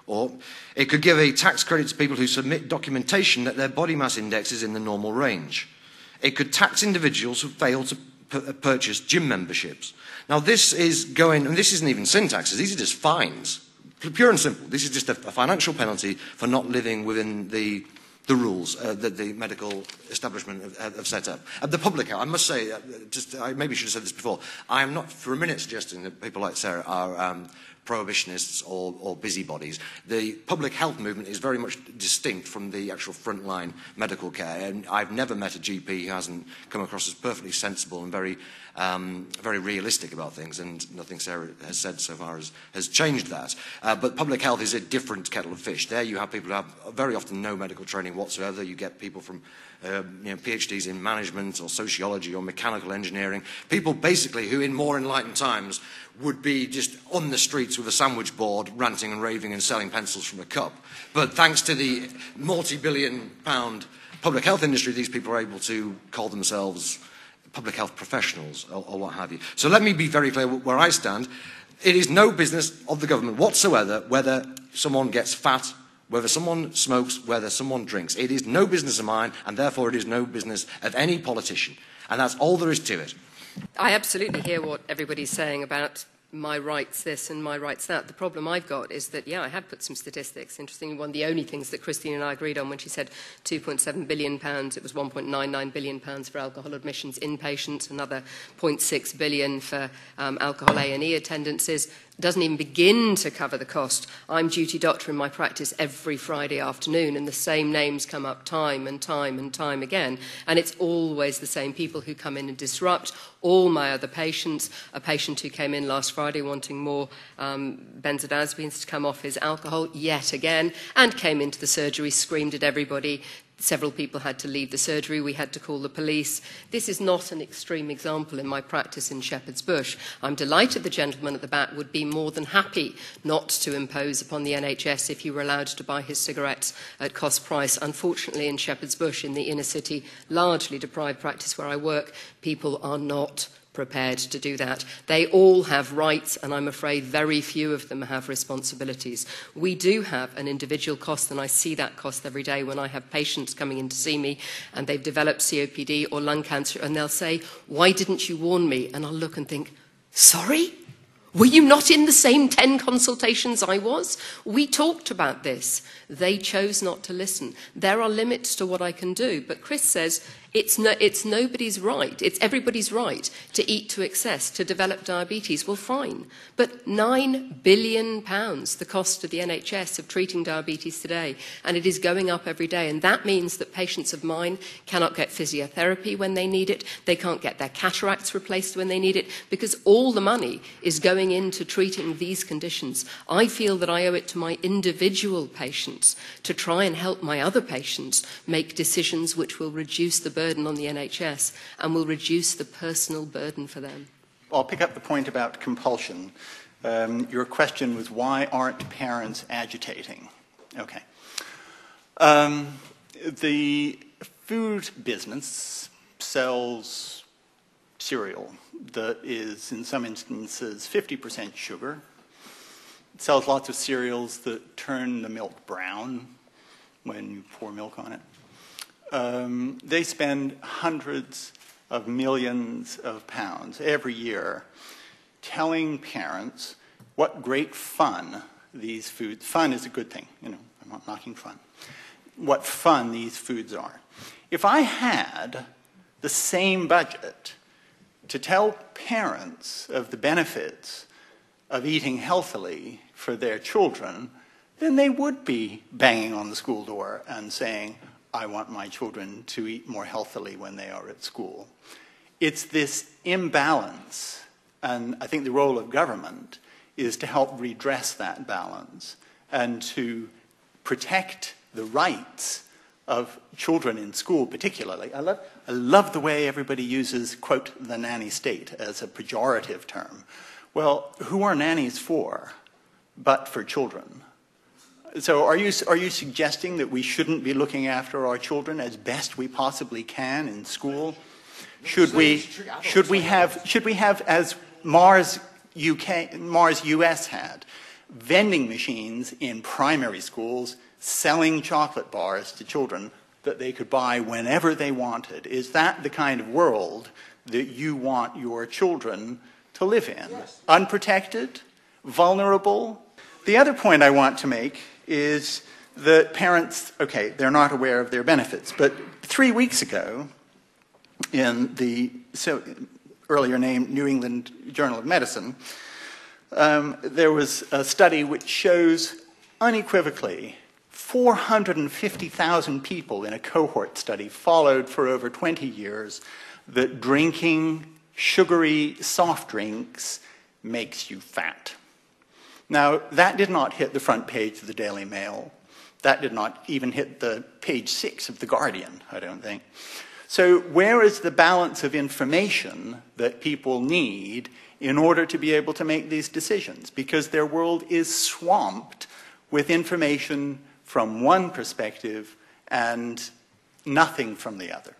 Or it could give a tax credit to people who submit documentation that their body mass index is in the normal range. It could tax individuals who fail to purchase gym memberships. Now this is and this isn't even sin taxes, these are just fines. Pure and simple. This is just a financial penalty for not living within the rules that the medical establishment have set up. The public health, I must say, I maybe should have said this before, I am not for a minute suggesting that people like Sarah are prohibitionists or busybodies. The public health movement is very much distinct from the actual frontline medical care, and I've never met a GP who hasn't come across as perfectly sensible and very realistic about things, and nothing Sarah has said so far has changed that. But public health is a different kettle of fish. There you have people who have very often no medical training whatsoever. You get people from PhDs in management or sociology or mechanical engineering, people basically who in more enlightened times would be just on the streets with a sandwich board ranting and raving and selling pencils from a cup. But thanks to the multi-billion-pound public health industry, these people are able to call themselves public health professionals or what have you. So let me be very clear where I stand. It is no business of the government whatsoever whether someone gets fat, whether someone smokes, whether someone drinks. It is no business of mine, and therefore it is no business of any politician. And that's all there is to it. I absolutely hear what everybody's saying about my rights this and my rights that. The problem I've got is that, yeah, I have put some statistics. Interestingly, one of the only things that Christine and I agreed on when she said £2.7 billion, it was £1.99 billion for alcohol admissions inpatients, another £0.6 billion for alcohol A&E attendances. Doesn't even begin to cover the cost. I'm duty doctor in my practice every Friday afternoon, and the same names come up time and time and time again. And it's always the same people who come in and disrupt all my other patients. A patient who came in last Friday wanting more benzodiazepines to come off his alcohol yet again, and came into the surgery, screamed at everybody. Several people had to leave the surgery. We had to call the police. This is not an extreme example in my practice in Shepherd's Bush. I'm delighted the gentleman at the back would be more than happy not to impose upon the NHS if he were allowed to buy his cigarettes at cost price. Unfortunately, in Shepherd's Bush, in the inner city, largely deprived practice where I work, people are not prepared to do that. They all have rights, and I'm afraid very few of them have responsibilities. We do have an individual cost, and I see that cost every day when I have patients coming in to see me and they've developed COPD or lung cancer, and they'll say, "Why didn't you warn me?" And I'll look and think, sorry? Were you not in the same 10 consultations I was? We talked about this. They chose not to listen. There are limits to what I can do. But Chris says It's nobody's right. It's everybody's right to eat to excess, to develop diabetes. Well, fine. But £9 billion, the cost of the NHS of treating diabetes today, and it is going up every day. And that means that patients of mine cannot get physiotherapy when they need it. They can't get their cataracts replaced when they need it, because all the money is going into treating these conditions. I feel that I owe it to my individual patients to try and help my other patients make decisions which will reduce the burden on the NHS and will reduce the personal burden for them. I'll pick up the point about compulsion. Your question was, why aren't parents agitating? Okay. The food business sells cereal that is, in some instances, 50% sugar. It sells lots of cereals that turn the milk brown when you pour milk on it. They spend hundreds of millions of pounds every year telling parents what great fun these foods, fun is a good thing, you know, I'm not knocking fun, what fun these foods are. If I had the same budget to tell parents of the benefits of eating healthily for their children, then they would be banging on the school door and saying, I want my children to eat more healthily when they are at school. It's this imbalance, and I think the role of government is to help redress that balance and to protect the rights of children in school particularly. I love the way everybody uses, quote, the nanny state as a pejorative term. Well, who are nannies for but for children? So are you suggesting that we shouldn't be looking after our children as best we possibly can in school? Should we have, as Mars US had, vending machines in primary schools selling chocolate bars to children that they could buy whenever they wanted? Is that the kind of world that you want your children to live in? Yes. Unprotected? Vulnerable? The other point I want to make is that parents, okay, they're not aware of their benefits, but 3 weeks ago in the earlier named New England Journal of Medicine, there was a study which shows unequivocally 450,000 people in a cohort study followed for over 20 years that drinking sugary soft drinks makes you fat. Now, that did not hit the front page of the Daily Mail. That did not even hit the page 6 of The Guardian, I don't think. So where is the balance of information that people need in order to be able to make these decisions? Because their world is swamped with information from one perspective and nothing from the other.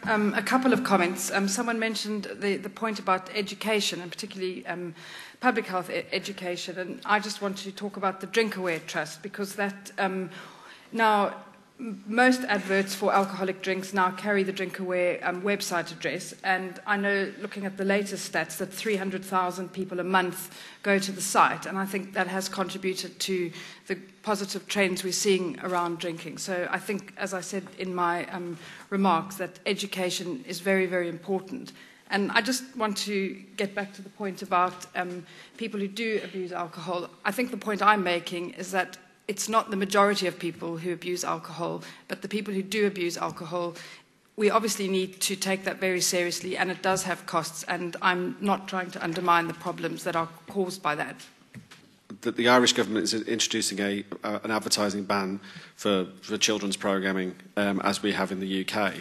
A couple of comments. Someone mentioned the point about education, and particularly public health education, and I just want to talk about the Drinkaware Trust, because that now most adverts for alcoholic drinks now carry the Drinkaware website address, and I know, looking at the latest stats, that 300,000 people a month go to the site, and I think that has contributed to the positive trends we're seeing around drinking. So I think, as I said in my remarks, that education is very, very important. And I just want to get back to the point about people who do abuse alcohol. I think the point I'm making is that it's not the majority of people who abuse alcohol, but the people who do abuse alcohol, we obviously need to take that very seriously, and it does have costs, and I'm not trying to undermine the problems that are caused by that. The Irish government is introducing an advertising ban for children's programming, as we have in the UK.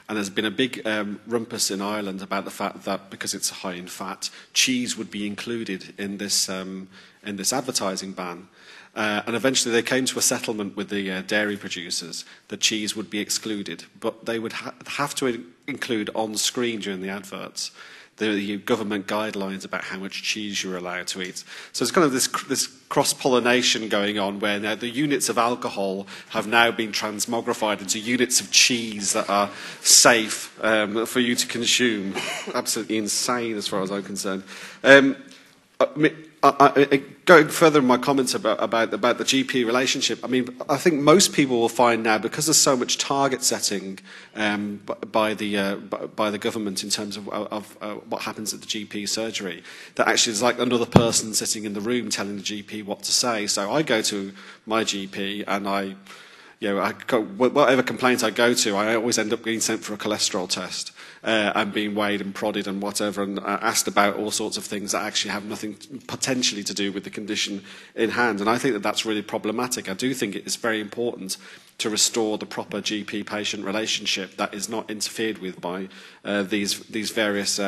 And there's been a big rumpus in Ireland about the fact that, because it's high in fat, cheese would be included in this advertising ban. And eventually they came to a settlement with the dairy producers that cheese would be excluded, but they would have to include on screen during the adverts the government guidelines about how much cheese you're allowed to eat. So there's kind of this cross-pollination going on, where now the units of alcohol have now been transmogrified into units of cheese that are safe for you to consume. Absolutely insane as far as I'm concerned. Going further in my comments about the GP relationship, I mean, I think most people will find now, because there's so much target setting by the government in terms of what happens at the GP surgery, that actually there's like another person sitting in the room telling the GP what to say. So I go to my GP and whatever complaint I go to, I always end up being sent for a cholesterol test and being weighed and prodded and whatever, and asked about all sorts of things that actually have nothing potentially to do with the condition in hand. And I think that that's really problematic. I do think it is very important to restore the proper GP-patient relationship that is not interfered with by these various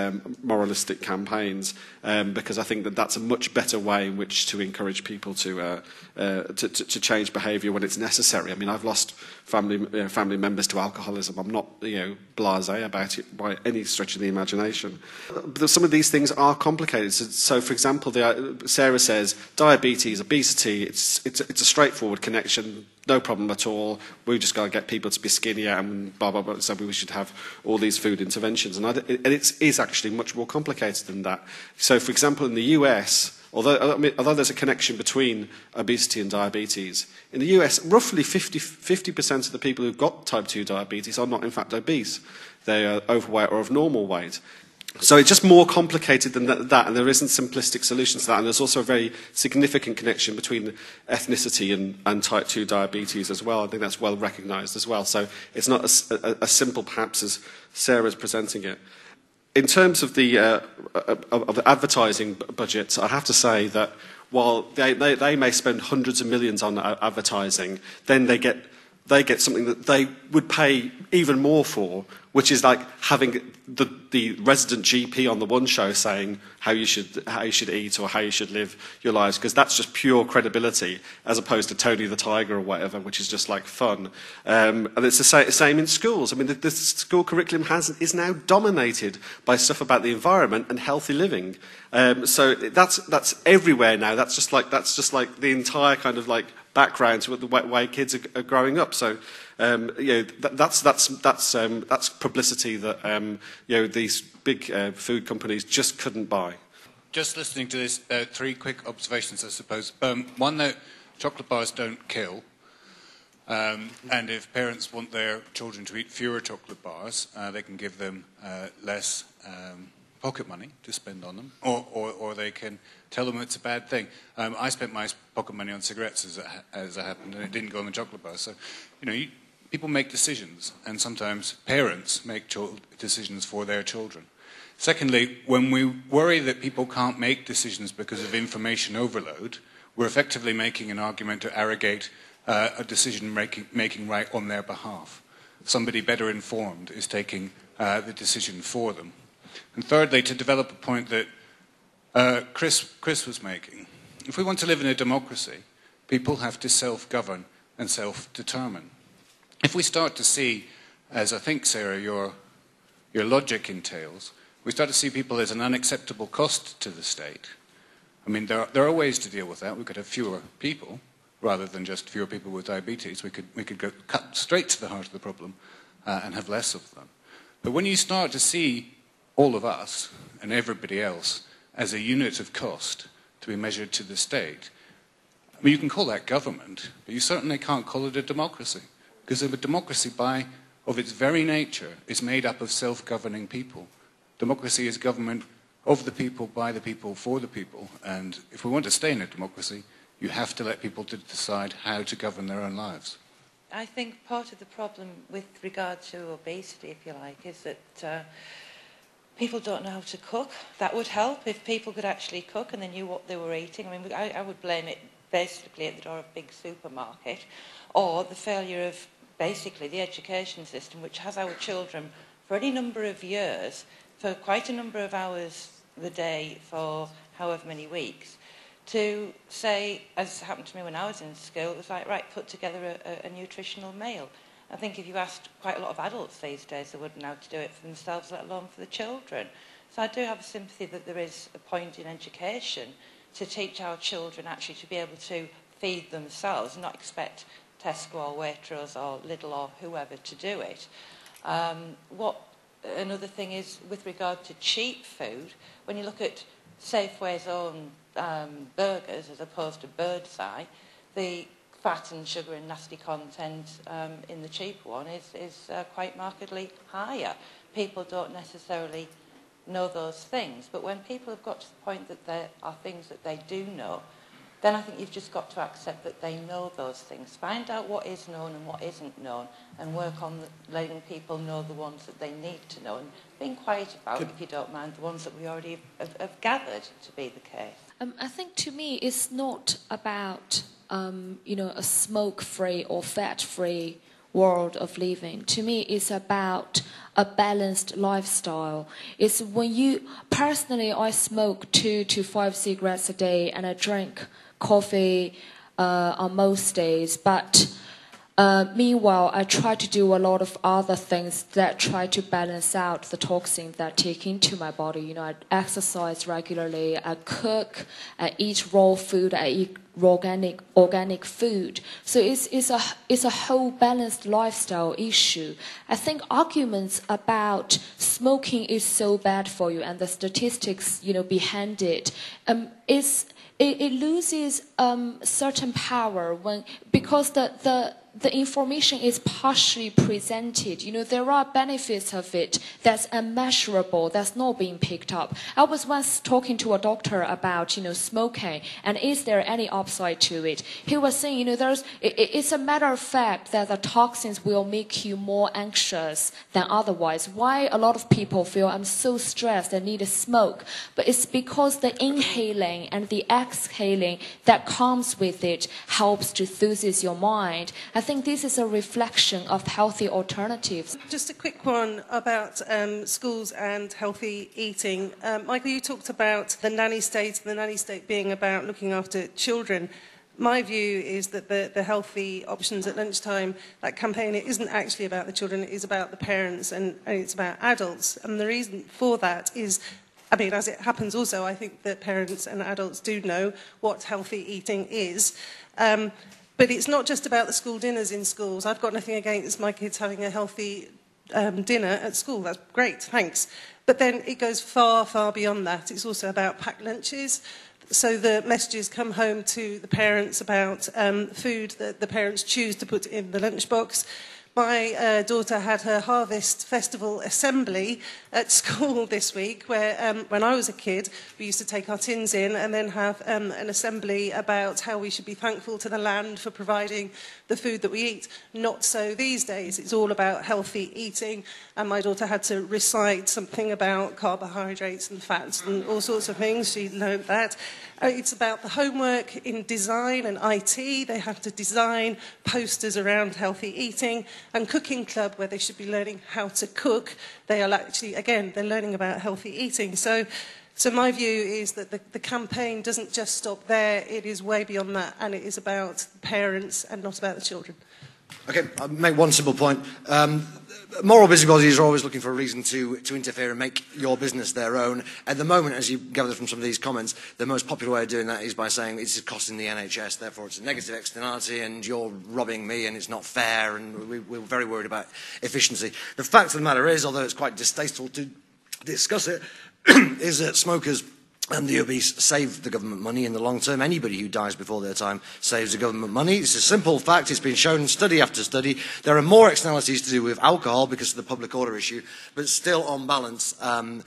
moralistic campaigns, because I think that that's a much better way in which to encourage people to change behaviour when it's necessary. I mean, I've lost family members to alcoholism. I'm not blasé about it by any stretch of the imagination. But some of these things are complicated. So for example, Sarah says diabetes, obesity, it's a straightforward connection. No problem at all. We've just got to get people to be skinnier and blah, blah, blah. So we should have all these food interventions. And it is actually much more complicated than that. So, for example, in the US, although there's a connection between obesity and diabetes, in the US, roughly 50% of the people who've got type 2 diabetes are not, in fact, obese. They are overweight or of normal weight. So it's just more complicated than that, and there isn't simplistic solutions to that. And there's also a very significant connection between ethnicity and type 2 diabetes as well. I think that's well recognised as well. So it's not as simple, perhaps, as Sarah's presenting it. In terms of the advertising budget, I have to say that while they may spend hundreds of millions on advertising, then they get something that they would pay even more for, which is like having the resident GP on the One Show saying how you should eat or how you should live your lives, because that's just pure credibility, as opposed to Tony the Tiger or whatever, which is just like fun. And it's the same in schools. I mean, the school curriculum is now dominated by stuff about the environment and healthy living. So that's everywhere now. That's just like the entire kind of like background to the way kids are growing up. So that's publicity that these big food companies just couldn't buy. Just listening to this, three quick observations, I suppose. One, that chocolate bars don't kill, and if parents want their children to eat fewer chocolate bars, they can give them less pocket money to spend on them, or they can tell them it's a bad thing. I spent my pocket money on cigarettes as it happened, and it didn't go on the chocolate bar. So, people make decisions, and sometimes parents make decisions for their children. Secondly, when we worry that people can't make decisions because of information overload, we're effectively making an argument to arrogate a decision-making right on their behalf. Somebody better informed is taking the decision for them. And thirdly, to develop a point that Chris was making, if we want to live in a democracy, people have to self-govern and self-determine. If we start to see, as I think, Sarah, your logic entails, we start to see people as an unacceptable cost to the state. I mean, there are ways to deal with that. We could have fewer people, rather than just fewer people with diabetes. We could cut straight to the heart of the problem and have less of them. But when you start to see all of us and everybody else as a unit of cost to be measured to the state, I mean, you can call that government, but you certainly can't call it a democracy. Because a democracy, of its very nature, is made up of self-governing people. Democracy is government of the people, by the people, for the people. And if we want to stay in a democracy, you have to let people decide how to govern their own lives. I think part of the problem with regard to obesity, if you like, is that people don't know how to cook. That would help if people could actually cook and they knew what they were eating. I mean, I would blame it basically at the door of a big supermarket, or the failure of basically the education system, which has our children for any number of years, for quite a number of hours a day for however many weeks, to say, as happened to me when I was in school, it was like, right, put together a nutritional meal. I think if you asked quite a lot of adults these days, they wouldn't know how to do it for themselves, let alone for the children. So I do have a sympathy that there is a point in education to teach our children actually to be able to feed themselves, not expect Tesco or Waitrose or Lidl or whoever to do it. Another thing is, with regard to cheap food, when you look at Safeway's own burgers as opposed to Bird's Eye, the fat and sugar and nasty content in the cheaper one is quite markedly higher. People don't necessarily know those things, but when people have got to the point that there are things that they do know, then I think you've just got to accept that they know those things. Find out what is known and what isn't known, and work on letting people know the ones that they need to know, and being quiet about, if you don't mind, the ones that we already have gathered to be the case. I think to me it's not about a smoke-free or fat-free world of living. To me, it's about a balanced lifestyle. It's when personally, I smoke 2 to 5 cigarettes a day, and I drink coffee on most days, but meanwhile, I try to do a lot of other things that try to balance out the toxins that I take into my body. I exercise regularly, I cook, I eat raw food, I eat organic food. So it's a whole balanced lifestyle issue. I think arguments about smoking is so bad for you and the statistics behind it it loses certain power because the information is partially presented. There are benefits of it that's immeasurable, that's not being picked up. I was once talking to a doctor about, smoking, and is there any upside to it? He was saying, it's a matter of fact that the toxins will make you more anxious than otherwise. Why a lot of people feel I'm so stressed I need to smoke? But it's because the inhaling and the exhaling that comes with it helps to soothe your mind. I think this is a reflection of healthy alternatives. Just a quick one about schools and healthy eating. Michael, you talked about the nanny state, and the nanny state being about looking after children. My view is that the healthy options at lunchtime, that campaign, it isn't actually about the children, it is about the parents and it's about adults. And the reason for that is, as it happens also, I think that parents and adults do know what healthy eating is. But it's not just about the school dinners in schools. I've got nothing against my kids having a healthy dinner at school. That's great, thanks. But then it goes far, far beyond that. It's also about packed lunches. So the messages come home to the parents about food that the parents choose to put in the lunchbox. My daughter had her Harvest Festival assembly at school this week, where when I was a kid, we used to take our tins in and then have an assembly about how we should be thankful to the land for providing the food that we eat. Not so these days. It's all about healthy eating, and my daughter had to recite something about carbohydrates and fats and all sorts of things. She learned that. It's about the homework in design and IT. They have to design posters around healthy eating, and cooking club, where they should be learning how to cook. They are actually, again, they're learning about healthy eating. So my view is that the campaign doesn't just stop there. It is way beyond that, and it is about the parents and not about the children. Okay, I'll make one simple point. Moral busybodies are always looking for a reason to interfere and make your business their own. At the moment, as you gather from some of these comments, the most popular way of doing that is by saying it's costing the NHS, therefore it's a negative externality and you're robbing me and it's not fair, and we're very worried about efficiency. The fact of the matter is, although it's quite distasteful to discuss it, is that smokers and the obese save the government money in the long term. Anybody who dies before their time saves the government money. It's a simple fact. It's been shown in study after study. There are more externalities to do with alcohol because of the public order issue, but still, on balance, there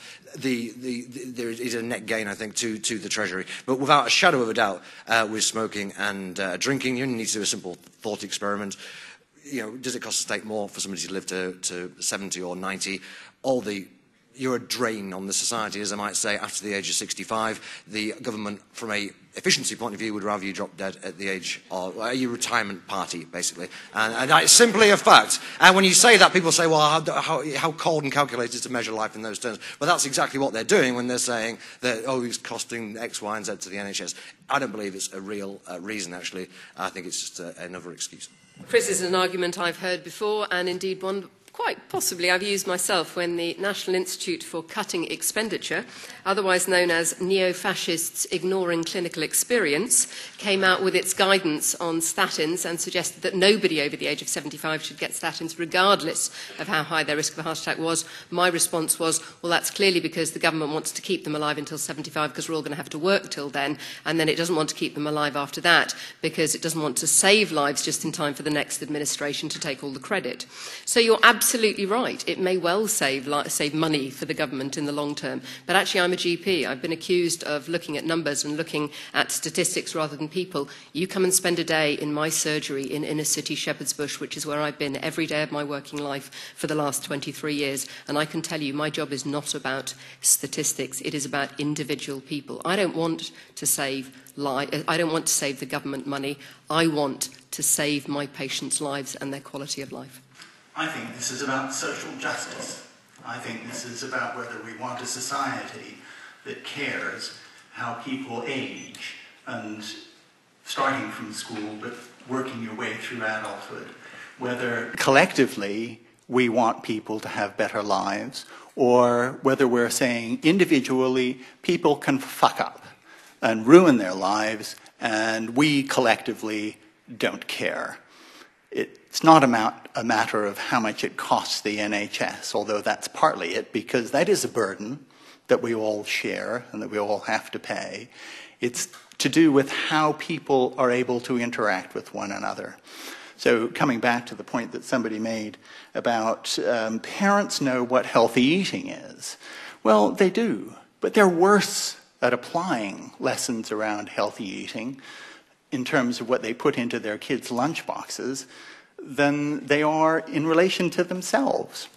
is a net gain, I think, to the Treasury. But without a shadow of a doubt, with smoking and drinking, you only need to do a simple thought experiment. Does it cost the state more for somebody to live to 70 or 90? You're a drain on the society, as I might say, after the age of 65. The government, from a efficiency point of view, would rather you drop dead at the age of your retirement party, basically. And that's simply a fact. And when you say that, people say, well, how cold and calculated to measure life in those terms. But that's exactly what they're doing when they're saying that, it's costing X, Y, and Z to the NHS. I don't believe it's a real reason, actually. I think it's just another excuse. Chris, is an argument I've heard before, and indeed one quite possibly I've used myself when the National Institute for Cutting Expenditure, otherwise known as Neo-Fascists Ignoring Clinical Experience, came out with its guidance on statins and suggested that nobody over the age of 75 should get statins regardless of how high their risk of a heart attack was. My response was, well, that's clearly because the government wants to keep them alive until 75 because we're all going to have to work till then, and then it doesn't want to keep them alive after that because it doesn't want to save lives just in time for the next administration to take all the credit. So you're absolutely right. It may well save money for the government in the long term. But actually, I'm a GP. I've been accused of looking at numbers and looking at statistics rather than people. You come and spend a day in my surgery in inner city Shepherd's Bush, which is where I've been every day of my working life for the last 23 years. And I can tell you, my job is not about statistics. It is about individual people. I don't want to save the government money. I want to save my patients' lives and their quality of life. I think this is about social justice. I think this is about whether we want a society that cares how people age, and starting from school but working your way through adulthood. Whether collectively we want people to have better lives, or whether we're saying individually people can fuck up and ruin their lives and we collectively don't care. It's not a matter of how much it costs the NHS, although that's partly it, because that is a burden that we all share and that we all have to pay. It's to do with how people are able to interact with one another. So coming back to the point that somebody made about parents know what healthy eating is. Well, they do, but they're worse at applying lessons around healthy eating in terms of what they put into their kids' lunch boxes than they are in relation to themselves.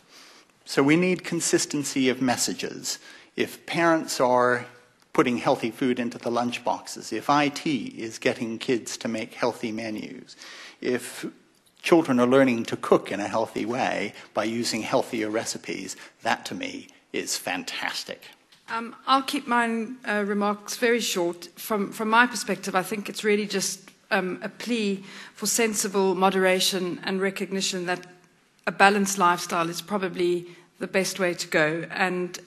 So we need consistency of messages. If parents are putting healthy food into the lunch boxes, if IT is getting kids to make healthy menus, if children are learning to cook in a healthy way by using healthier recipes, that to me is fantastic. I'll keep my remarks very short. From my perspective, I think it's really just a plea for sensible moderation and recognition that a balanced lifestyle is probably the best way to go. And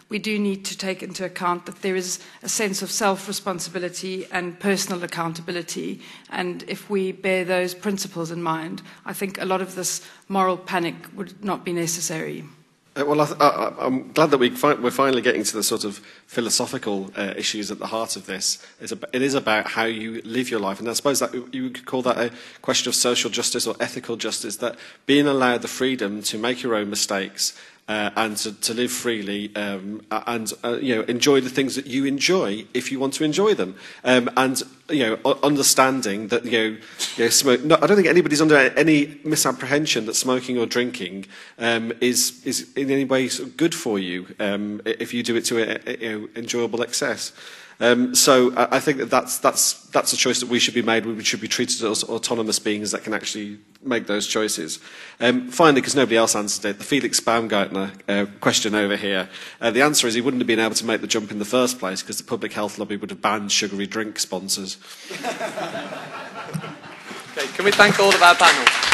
we do need to take into account that there is a sense of self-responsibility and personal accountability. And if we bear those principles in mind, I think a lot of this moral panic would not be necessary. Well, I'm glad that we're finally getting to the sort of philosophical issues at the heart of this. It is about how you live your life, and I suppose that you could call that a question of social justice or ethical justice, that being allowed the freedom to make your own mistakes and to live freely and enjoy the things that you enjoy if you want to enjoy them, and understanding that smoke. No, I don't think anybody's under any misapprehension that smoking or drinking is in any way sort of good for you if you do it to enjoyable excess. So I think that's a choice that we should be made. We should be treated as autonomous beings that can actually make those choices. Finally, because nobody else answered it, the Felix Baumgartner question over here. The answer is he wouldn't have been able to make the jump in the first place because the public health lobby would have banned sugary drink sponsors. Okay, can we thank all of our panel?